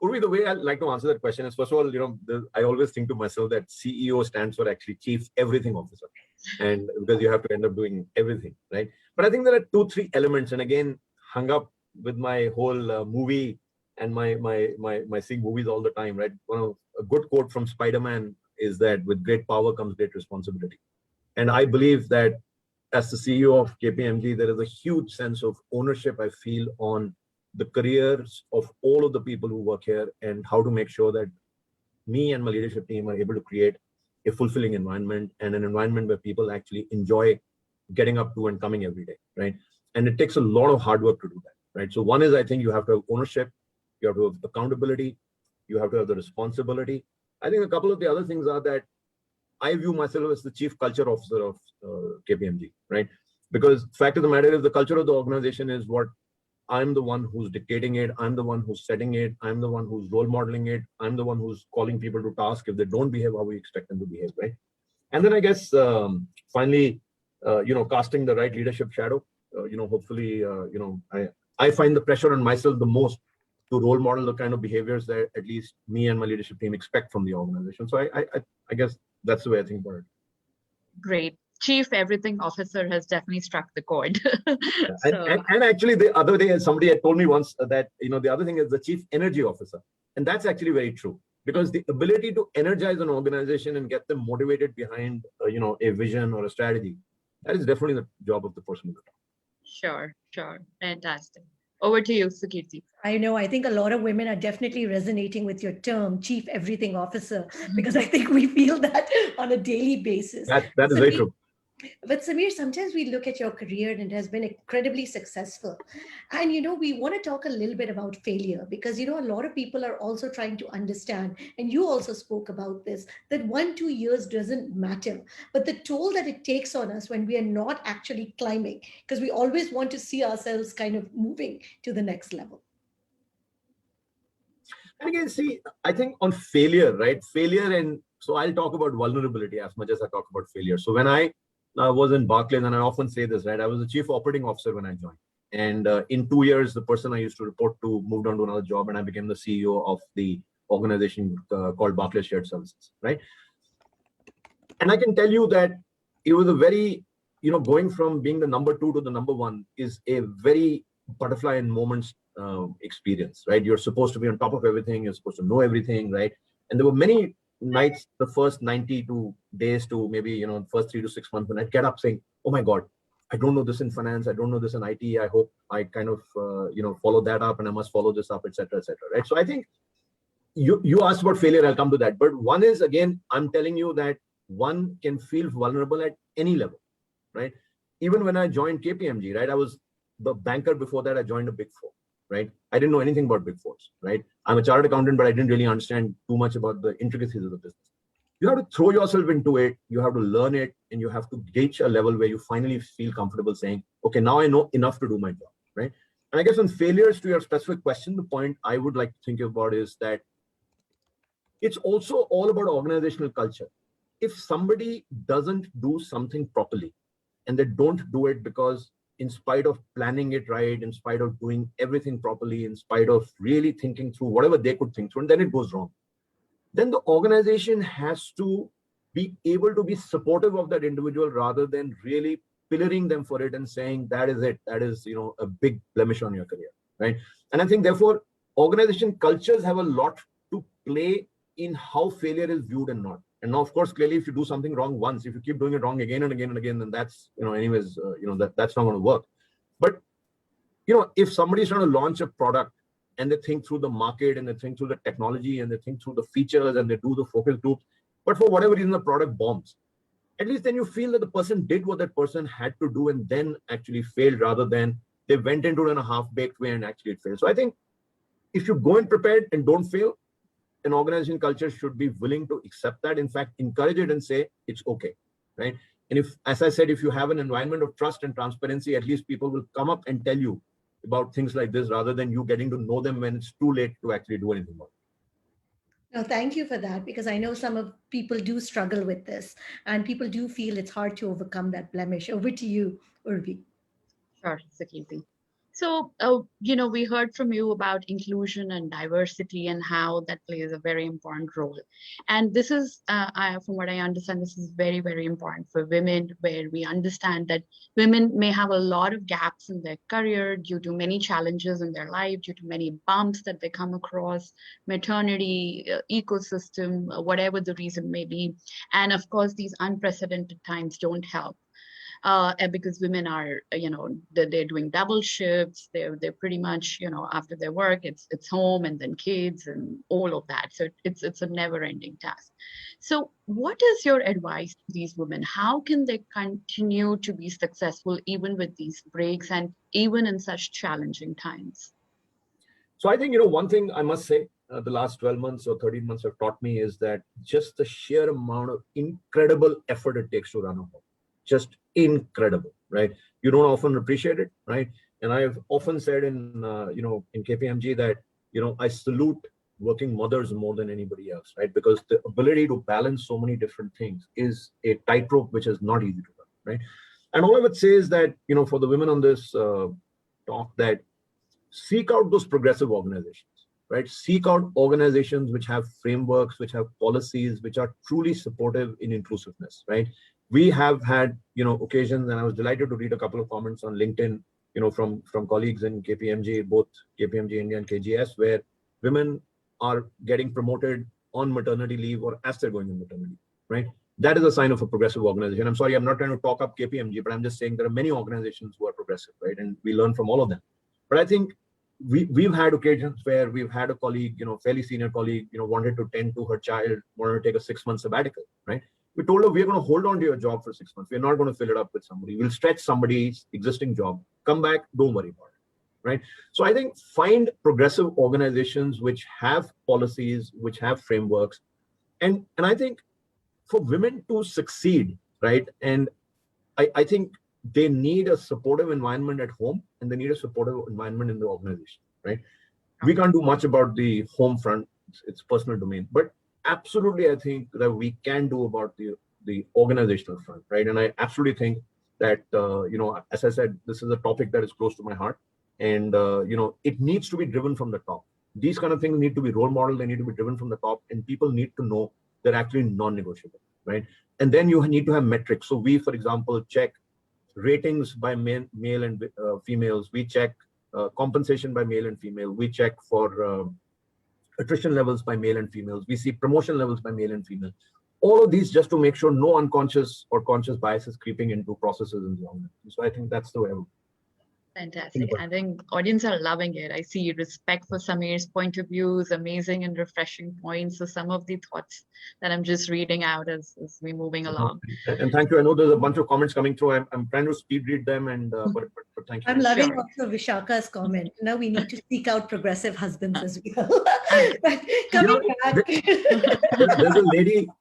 Urvi, the way I like to answer that question is, first of all, I always think to myself that CEO stands for actually Chief Everything Officer, and because you have to end up doing everything, right? But I think there are 2, 3 elements, and again, hung up with my whole movie and my seeing movies all the time, right? A good quote from Spider-Man is that with great power comes great responsibility, and I believe that as the CEO of KPMG, there is a huge sense of ownership I feel on the careers of all of the people who work here, and how to make sure that me and my leadership team are able to create a fulfilling environment, and an environment where people actually enjoy getting up to and coming every day, right? And it takes a lot of hard work to do that, right? So one is, I think you have to have ownership, you have to have accountability, you have to have the responsibility. I think a couple of the other things are that I view myself as the Chief Culture Officer of KPMG, right? Because fact of the matter is, the culture of the organization is what I'm the one who's dictating it. I'm the one who's setting it. I'm the one who's role modeling it. I'm the one who's calling people to task if they don't behave how we expect them to behave, right? And then I guess finally, casting the right leadership shadow. Hopefully, I find the pressure on myself the most to role model the kind of behaviors that at least me and my leadership team expect from the organization. So I guess that's the way I think about it. Great. Chief Everything Officer has definitely struck the chord. And actually, the other day, somebody had told me once that, the other thing is the Chief Energy Officer. And that's actually very true, because the ability to energize an organization and get them motivated behind, a vision or a strategy, that is definitely the job of the person at the top. Sure. Fantastic. Over to you, Sukirti. I know. I think a lot of women are definitely resonating with your term, Chief Everything Officer, because I think we feel that on a daily basis. That is very Sameer, true. but Sameer, sometimes we look at your career and it has been incredibly successful. And, we want to talk a little bit about failure because, a lot of people are also trying to understand, and you also spoke about this, that 1, 2 years doesn't matter, but the toll that it takes on us when we are not actually climbing, because we always want to see ourselves kind of moving to the next level. And again, see, I think on failure, right? Failure, and so I'll talk about vulnerability as much as I talk about failure. So when I was in Barclays, and I often say this, right? I was the chief operating officer when I joined. And in 2 years, the person I used to report to moved on to another job, and I became the CEO of the organization called Barclays Shared Services, right? And I can tell you that it was a very, going from being the number 2 to the number 1 is a very butterfly in moments experience, right? You're supposed to be on top of everything. You're supposed to know everything, right? And there were many nights, the first 92 days to maybe, first 3 to 6 months, when I'd get up saying, oh my God, I don't know this in finance. I don't know this in IT. I hope I kind of, follow that up, and I must follow this up, et cetera, right? So I think you asked about failure. I'll come to that. But one is, again, I'm telling you that one can feel vulnerable at any level, right? Even when I joined KPMG, right? I was the banker before that. I joined a Big Four, right? I didn't know anything about Big Fours, right? I'm a chartered accountant, but I didn't really understand too much about the intricacies of the business. You have to throw yourself into it. You have to learn it, and you have to gauge a level where you finally feel comfortable saying, okay, now I know enough to do my job, right? And I guess on failures, to your specific question, the point I would like to think about is that it's also all about organizational culture. If somebody doesn't do something properly, and they don't do it because in spite of planning it right, in spite of doing everything properly, in spite of really thinking through whatever they could think through, and then it goes wrong, then the organization has to be able to be supportive of that individual rather than really pillaring them for it and saying that is it, that is a big blemish on your career, right? And I think therefore organization cultures have a lot to play in how failure is viewed and not. And now, of course, clearly, if you do something wrong once, if you keep doing it wrong again and again and again, then that's anyways that's not going to work. But if somebody's trying to launch a product and they think through the market and they think through the technology and they think through the features and they do the focus groups, but for whatever reason the product bombs, at least then you feel that the person did what that person had to do and then actually failed, rather than they went into it in a half-baked way and actually it failed. So I think if you go in prepared and don't fail, an organization culture should be willing to accept that, in fact encourage it and say it's okay, right? And if, as I said, if you have an environment of trust and transparency, at least people will come up and tell you about things like this rather than you getting to know them when it's too late to actually do anything about it. No, thank you for that, because I know some of people do struggle with this and people do feel it's hard to overcome that blemish. Over to you, Urvi. Sure, Sakiti. So, we heard from you about inclusion and diversity and how that plays a very important role. And this is, from what I understand, this is very, very important for women, where we understand that women may have a lot of gaps in their career due to many challenges in their life, due to many bumps that they come across, maternity, ecosystem, whatever the reason may be. And of course, these unprecedented times don't help. And because women are, they're doing double shifts, they're pretty much, after their work, it's home and then kids and all of that. So it's a never-ending task. So what is your advice to these women? How can they continue to be successful even with these breaks and even in such challenging times? So I think, one thing I must say, the last 12 months or 13 months have taught me is that just the sheer amount of incredible effort it takes to run a home. Just incredible, right? You don't often appreciate it, right? And I've often said in KPMG that I salute working mothers more than anybody else, right? Because the ability to balance so many different things is a tightrope which is not easy to run, right? And all I would say is that for the women on this talk, that seek out those progressive organizations, right? Seek out organizations which have frameworks, which have policies, which are truly supportive in inclusiveness, right? We have had, occasions, and I was delighted to read a couple of comments on LinkedIn, from colleagues in KPMG, both KPMG India and KGS, where women are getting promoted on maternity leave or as they're going on maternity, right? That is a sign of a progressive organization. I'm sorry, I'm not trying to talk up KPMG, but I'm just saying there are many organizations who are progressive, right? And we learn from all of them. But I think we've had occasions where we've had a colleague, fairly senior colleague, wanted to tend to her child, wanted to take a 6-month sabbatical, right? We told her, we're going to hold on to your job for 6 months. We're not going to fill it up with somebody. We'll stretch somebody's existing job. Come back, don't worry about it, right? So I think find progressive organizations which have policies, which have frameworks. And I think for women to succeed, right? And I think they need a supportive environment at home, and they need a supportive environment in the organization, right? We can't do much about the home front. It's personal domain, but absolutely, I think that we can do about the organizational front, right? And I absolutely think that, as I said, this is a topic that is close to my heart, and, it needs to be driven from the top. These kind of things need to be role model. They need to be driven from the top, and people need to know they're actually non-negotiable, right? And then you need to have metrics. So we, for example, check ratings by male and females. We check compensation by male and female. We check for attrition levels by male and females. We see promotion levels by male and female. All of these just to make sure no unconscious or conscious bias is creeping into processes in the organization. So I think that's the way I would. Fantastic. I think audience are loving it. I see respect for Sameer's point of view is amazing and refreshing points. So some of the thoughts that I'm just reading out as we're moving along. And thank you. I know there's a bunch of comments coming through. I'm trying to speed read them, and but thank you. I'm loving also Vishaka's comment. Now we need to seek out progressive husbands as well. But coming back.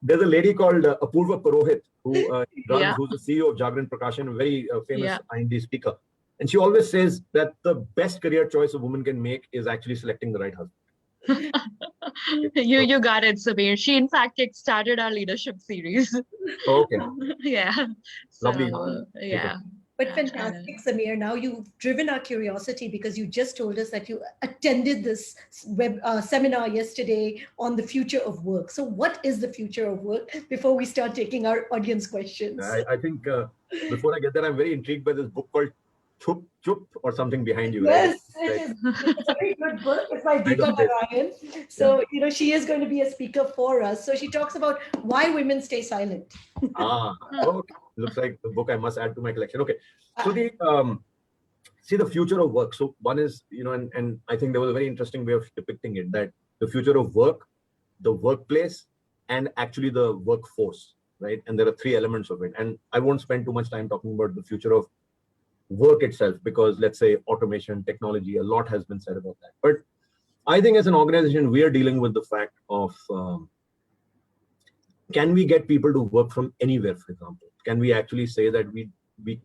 There's a lady called Apurva Purohit who's the CEO of Jagran Prakashan, a very famous IND speaker. And she always says that the best career choice a woman can make is actually selecting the right husband. You got it, Sameer. She, in fact, kickstarted our leadership series. Okay. Yeah. Lovely. Yeah. But fantastic, Sameer. Now you've driven our curiosity because you just told us that you attended this seminar yesterday on the future of work. So what is the future of work before we start taking our audience questions? I think before I get there, I'm very intrigued by this book called Chup Chup or something behind you. Yes, right? It's a very good book. It's by Deepa Narayan. So, she is going to be a speaker for us. So she talks about why women stay silent. Okay. Looks like the book I must add to my collection. Okay. So the future of work. So one is, and I think there was a very interesting way of depicting it, that the future of work, the workplace, and actually the workforce, right? And there are 3 elements of it. And I won't spend too much time talking about the future of work itself, because let's say automation, technology, a lot has been said about that. But I think as an organization, we are dealing with the fact of, can we get people to work from anywhere, for example? Can we actually say that we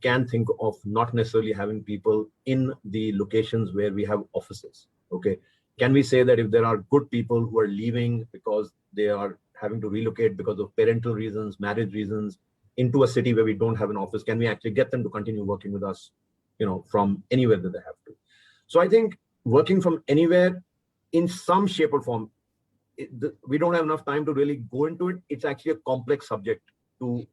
can think of not necessarily having people in the locations where we have offices, okay? Can we say that if there are good people who are leaving because they are having to relocate because of parental reasons, marriage reasons, into a city where we don't have an office, can we actually get them to continue working with us, from anywhere that they have to? So I think working from anywhere in some shape or form, we don't have enough time to really go into it. It's actually a complex subject to,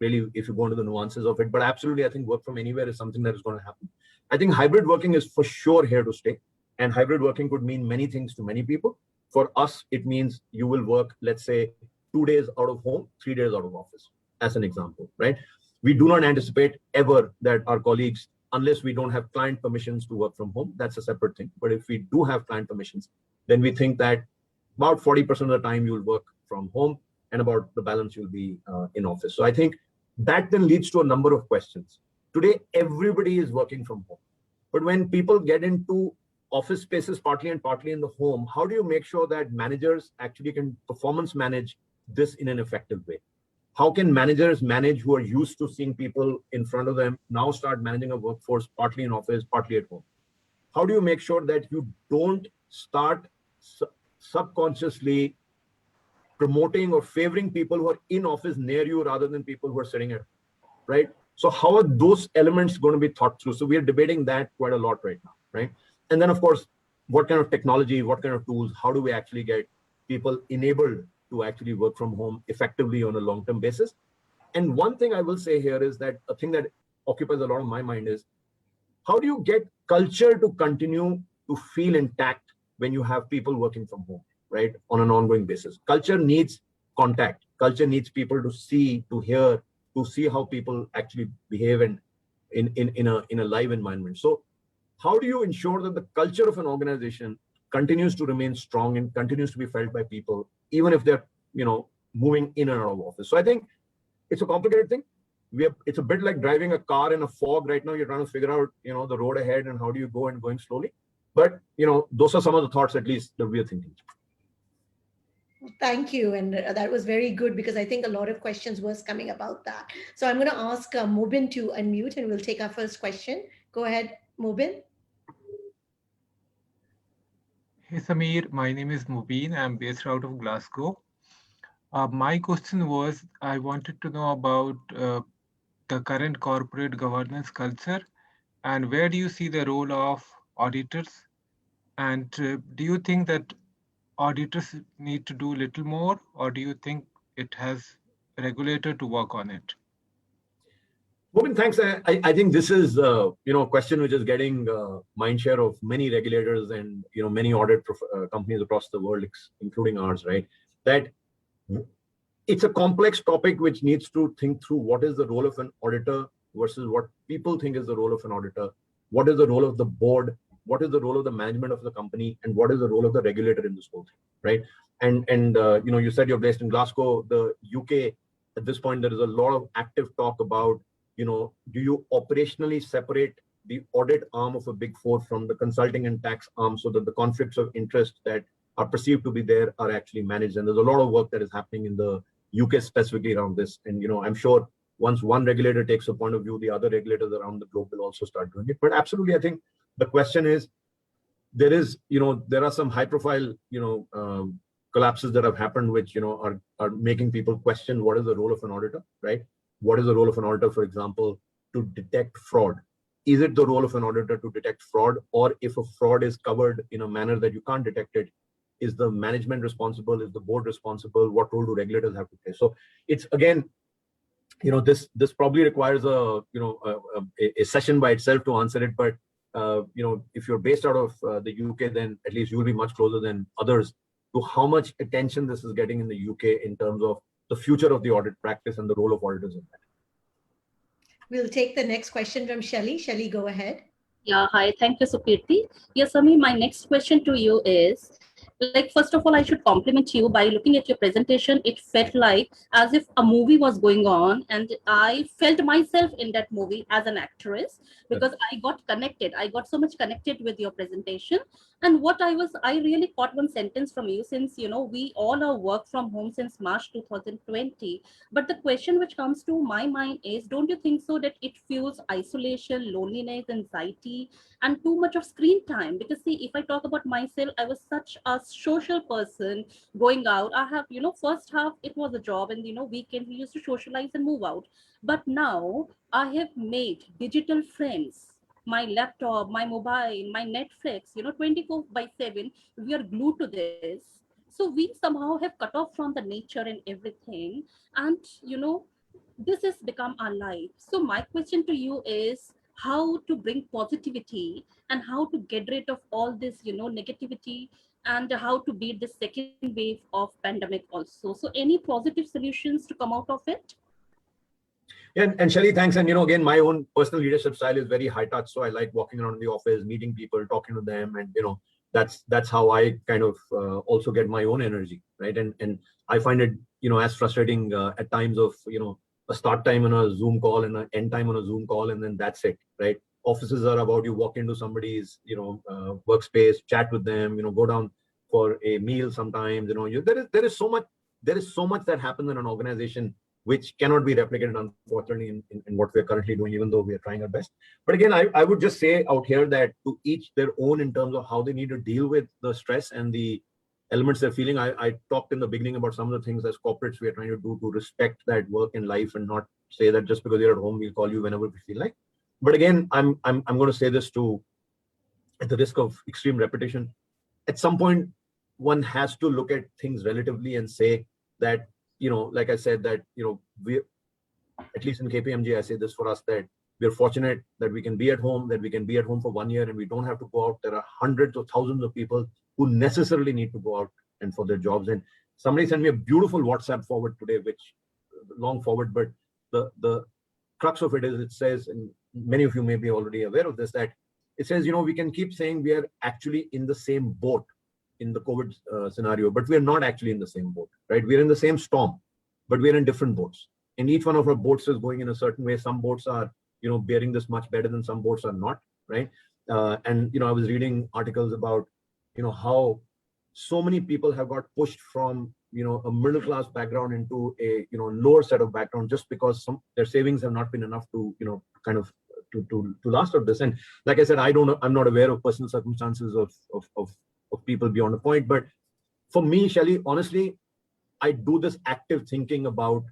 really, if you go into the nuances of it. But absolutely, I think work from anywhere is something that is going to happen. I think hybrid working is for sure here to stay. And hybrid working could mean many things to many people. For us, it means you will work, let's say, 2 days out of home, 3 days out of office, as an example, right? We do not anticipate ever that our colleagues, unless we don't have client permissions to work from home, that's a separate thing. But if we do have client permissions, then we think that about 40% of the time you'll work from home and about the balance you'll be in office. So I think that then leads to a number of questions. Today, everybody is working from home. But when people get into office spaces, partly and partly in the home, how do you make sure that managers actually can performance manage this in an effective way? How can managers manage who are used to seeing people in front of them now start managing a workforce partly in office, partly at home? How do you make sure that you don't start subconsciously promoting or favoring people who are in office near you rather than people who are sitting at home, right? So how are those elements going to be thought through? So we are debating that quite a lot right now, right? And then, of course, what kind of technology, what kind of tools, how do we actually get people enabled to actually work from home effectively on a long-term basis? And one thing I will say here is that a thing that occupies a lot of my mind is, how do you get culture to continue to feel intact when you have people working from home, right, on an ongoing basis? Culture needs contact. Culture needs people to see, to hear, to see how people actually behave in a live environment. So how do you ensure that the culture of an organization continues to remain strong and continues to be felt by people, even if they're, moving in and out of office? So I think it's a complicated thing. It's a bit like driving a car in a fog right now. You're trying to figure out, the road ahead and how do you go and going slowly. But, those are some of the thoughts, at least, that we are thinking. Thank you. And that was very good because I think a lot of questions was coming about that. So I'm going to ask Mobin to unmute and we'll take our first question. Go ahead, Mobin. Hey Sameer, my name is Mubin. I'm based out of Glasgow. My question was, I wanted to know about the current corporate governance culture and where do you see the role of auditors? And do you think that auditors need to do a little more, or do you think it has a regulator to work on it? Mobin, thanks. I think this is, a question which is getting mind share of many regulators and, many audit companies across the world, including ours, right? That it's a complex topic which needs to think through what is the role of an auditor versus what people think is the role of an auditor. What is the role of the board? What is the role of the management of the company? And what is the role of the regulator in this whole thing, right? And you said you're based in Glasgow, the UK. At this point, there is a lot of active talk about, do you operationally separate the audit arm of a big four from the consulting and tax arm so that the conflicts of interest that are perceived to be there are actually managed? And there's a lot of work that is happening in the UK specifically around this. And, I'm sure once one regulator takes a point of view, the other regulators around the globe will also start doing it. But absolutely, I think the question is, there are some high profile, collapses that have happened, which, are making people question what is the role of an auditor, right? What is the role of an auditor, for example, to detect fraud? Is it the role of an auditor to detect fraud? Or if a fraud is covered in a manner that you can't detect it, is the management responsible? Is the board responsible? What role do regulators have to play? So it's, again, this probably requires a session by itself to answer it. But, if you're based out of the UK, then at least you'll be much closer than others to how much attention this is getting in the UK in terms of the future of the audit practice and the role of auditors in that. We'll take the next question from Shelly. Shelly, go ahead. Yeah, hi. Thank you, Sukirti. Yes, Ami, my next question to you is, first of all, I should compliment you by looking at your presentation. It felt like as if a movie was going on, and I felt myself in that movie as an actress because I got connected. I got so much connected with your presentation. And I really caught one sentence from you, since, we all are work from home since March 2020. But the question which comes to my mind is, don't you think so that it fuels isolation, loneliness, anxiety, and too much of screen time? Because see, if I talk about myself, I was such a social person going out. I have, first half it was a job, and weekend we used to socialize and move out. But now I have made digital friends. My laptop, my mobile, my Netflix, 24/7, we are glued to this. So we somehow have cut off from the nature and everything. And, this has become our life. So my question to you is, how to bring positivity and how to get rid of all this, negativity, and how to beat the second wave of pandemic also. So any positive solutions to come out of it? Yeah, and Shelly, thanks. And, again, my own personal leadership style is very high touch. So I like walking around the office, meeting people, talking to them. And, that's how I kind of also get my own energy, right? And I find it, as frustrating at times of, a start time on a Zoom call and an end time on a Zoom call, and then that's it, right? Offices are about you walk into somebody's, workspace, chat with them, go down for a meal sometimes, there is so much that happens in an organization which cannot be replicated, unfortunately, in what we're currently doing, even though we are trying our best. But again, I would just say out here that to each their own in terms of how they need to deal with the stress and the elements they're feeling. I talked in the beginning about some of the things as corporates we are trying to do to respect that work and life and not say that just because you're at home, we'll call you whenever we feel like. But again, I'm going to say this at the risk of extreme repetition. At some point, one has to look at things relatively and say that, like I said, that, we, at least in KPMG, I say this for us, that we're fortunate that we can be at home, for 1 year and we don't have to go out. There are hundreds of thousands of people who necessarily need to go out and for their jobs. And somebody sent me a beautiful WhatsApp forward today, which long forward, but the crux of it is, it says, and many of you may be already aware of this, that it says, we can keep saying we are actually in the same boat in the COVID scenario, but we are not actually in the same boat, right? We're in the same storm, but we're in different boats. And each one of our boats is going in a certain way. Some boats are, bearing this much better than some boats are not, right? And I was reading articles about, how so many people have got pushed from, a middle class background into a, lower set of background just because their savings have not been enough to, kind of to last out this. And like I said, I'm not aware of personal circumstances of people beyond a point. But for me, Shelly, honestly, I do this active thinking about,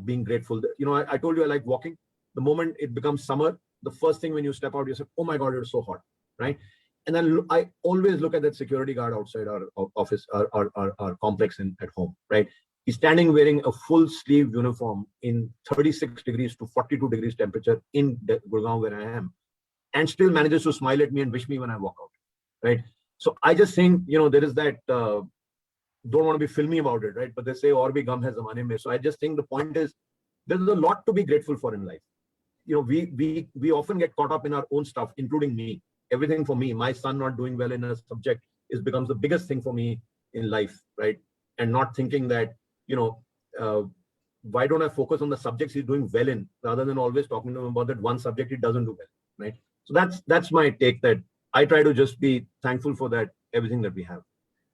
being grateful. I told you I like walking. The moment it becomes summer, the first thing when you step out, you say, oh my God, it's so hot, right? And then I always look at that security guard outside our office, our complex at home, right? He's standing wearing a full sleeve uniform in 36 degrees to 42 degrees temperature in Gurgaon where I am, and still manages to smile at me and wish me when I walk out, right? So I just think, there is that, don't want to be filmy about it, right? But they say, aur bhi gum hai zamane mein. So I just think the point is, there's a lot to be grateful for in life. We often get caught up in our own stuff, including me. Everything for me, my son not doing well in a subject becomes the biggest thing for me in life, right? And not thinking that, why don't I focus on the subjects he's doing well in, rather than always talking to him about that one subject he doesn't do well, right? So that's my take, that I try to just be thankful for that, everything that we have.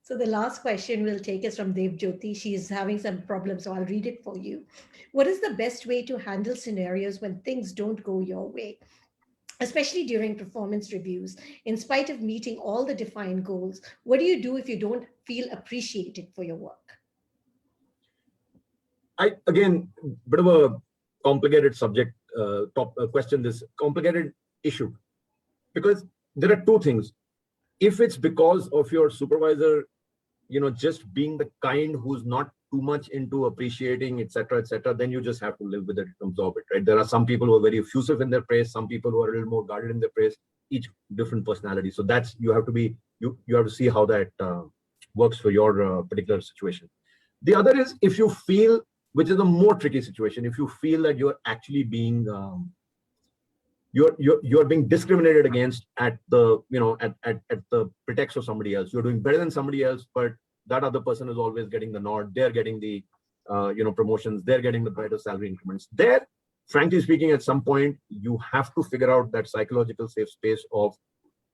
So the last question will take us from Dev Jyoti. She is having some problems, so I'll read it for you. What is the best way to handle scenarios when things don't go your way, especially during performance reviews? In spite of meeting all the defined goals, what do you do if you don't feel appreciated for your work? Again, bit of a complicated subject, question, this complicated issue, because there are two things. If it's because of your supervisor, just being the kind who's not too much into appreciating, etc., then you just have to live with it, absorb it, right? There are some people who are very effusive in their praise, some people who are a little more guarded in their praise, each different personality. So that's, you have to see how that works for your particular situation. The other is, if you feel, which is a more tricky situation, if you feel that you're actually being you're being discriminated against at the at the pretext of somebody else. You're doing better than somebody else, but that other person is always getting the nod. They're getting the promotions. They're getting the better salary increments. There, frankly speaking, at some point you have to figure out that psychological safe space of,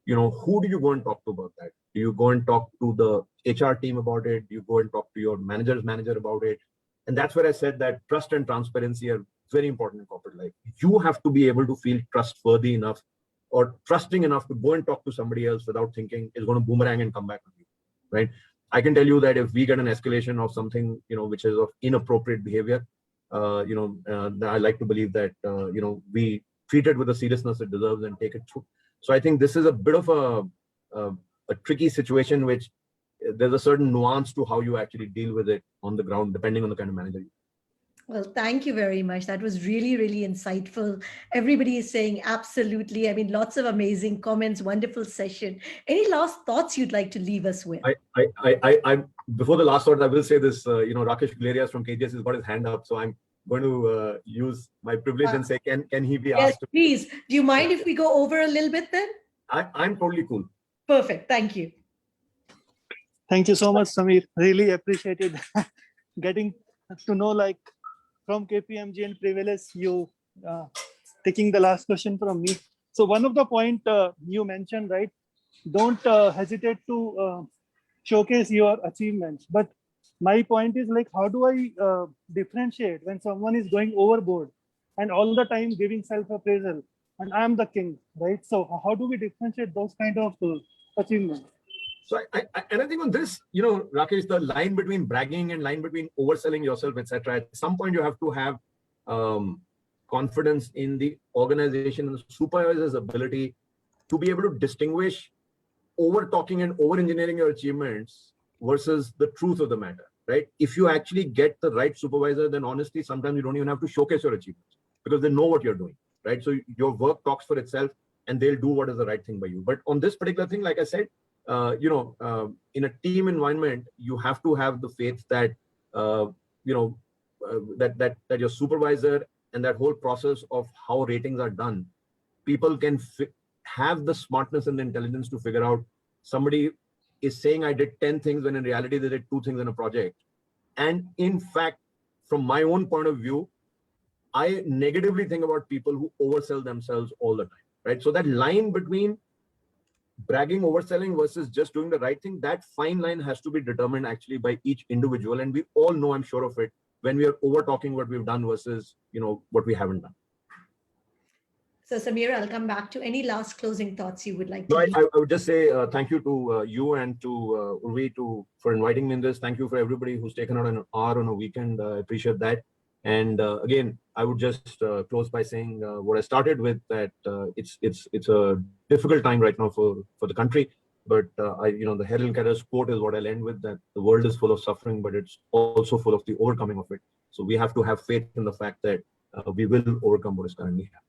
who do you go and talk to about that? Do you go and talk to the HR team about it? Do you go and talk to your manager's manager about it? And that's where I said that trust and transparency are very important in corporate life. You have to be able to feel trustworthy enough or trusting enough to go and talk to somebody else without thinking it's going to boomerang and come back on you, right? I can tell you that if we get an escalation of something, which is of inappropriate behavior, I like to believe that, we treat it with the seriousness it deserves and take it through. So I think this is a bit of a tricky situation, which there's a certain nuance to how you actually deal with it on the ground, depending on the kind of manager you are. Well, thank you very much. That was really, really insightful. Everybody is saying absolutely. I mean, lots of amazing comments, wonderful session. Any last thoughts you'd like to leave us with? I before the last thought, I will say this, Rakesh Gulerias from KGS has got his hand up. So I'm going to use my privilege and say, can he be asked? Yes, please. Do you mind if we go over a little bit then? I'm totally cool. Perfect. Thank you. Thank you so much, Sameer. Really appreciated getting to know, like, from KPMG and Privilege, you taking the last question from me. So one of the point you mentioned, right? Don't hesitate to showcase your achievements. But my point is, like, how do I differentiate when someone is going overboard and all the time giving self-appraisal and I'm the king, right? So how do we differentiate those kind of achievements? So and I think on this, Rakesh, the line between bragging and line between overselling yourself, etc. At some point, you have to have confidence in the organization and the supervisor's ability to be able to distinguish over talking and over engineering your achievements versus the truth of the matter, right? If you actually get the right supervisor, then honestly, sometimes you don't even have to showcase your achievements because they know what you're doing, right? So your work talks for itself and they'll do what is the right thing by you. But on this particular thing, like I said, in a team environment, you have to have the faith that, that your supervisor and that whole process of how ratings are done, people can have the smartness and the intelligence to figure out somebody is saying I did 10 things when in reality they did 2 things in a project. And in fact, from my own point of view, I negatively think about people who oversell themselves all the time, right? So that line between bragging, overselling versus just doing the right thing, that fine line has to be determined actually by each individual. And we all know, I'm sure of it, when we are over talking what we've done versus, what we haven't done. So Sameer, I'll come back to any last closing thoughts you would like to No, leave. I would just say thank you to you and to Urvi for inviting me in this. Thank you for everybody who's taken out an hour on a weekend. I appreciate that. And again, I would just close by saying what I started with, that it's a difficult time right now for the country. But the Helen Keller's quote is what I'll end with, that the world is full of suffering, but it's also full of the overcoming of it. So we have to have faith in the fact that we will overcome what is currently happening.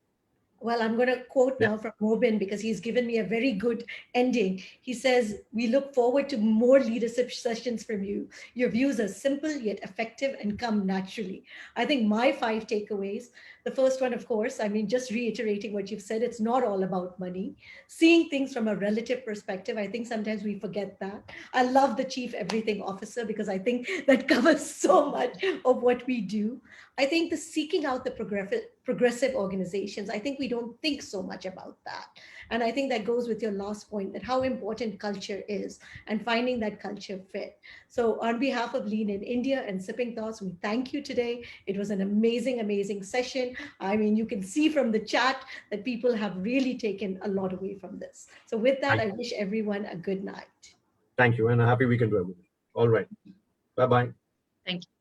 Well, I'm going to quote now from Mobin because he's given me a very good ending. He says, "We look forward to more leadership sessions from you. Your views are simple yet effective and come naturally." I think my 5 takeaways, the first one, of course, I mean, just reiterating what you've said, it's not all about money. Seeing things from a relative perspective, I think sometimes we forget that. I love the Chief Everything Officer because I think that covers so much of what we do. I think the seeking out the progressive organizations, I think we don't think so much about that. And I think that goes with your last point, that how important culture is and finding that culture fit. So on behalf of Lean in India and Sipping Thoughts, we thank you today. It was an amazing, amazing session. I mean, you can see from the chat that people have really taken a lot away from this. So with that, I wish everyone a good night. Thank you, and a happy weekend to everybody. All right. Bye-bye. Thank you.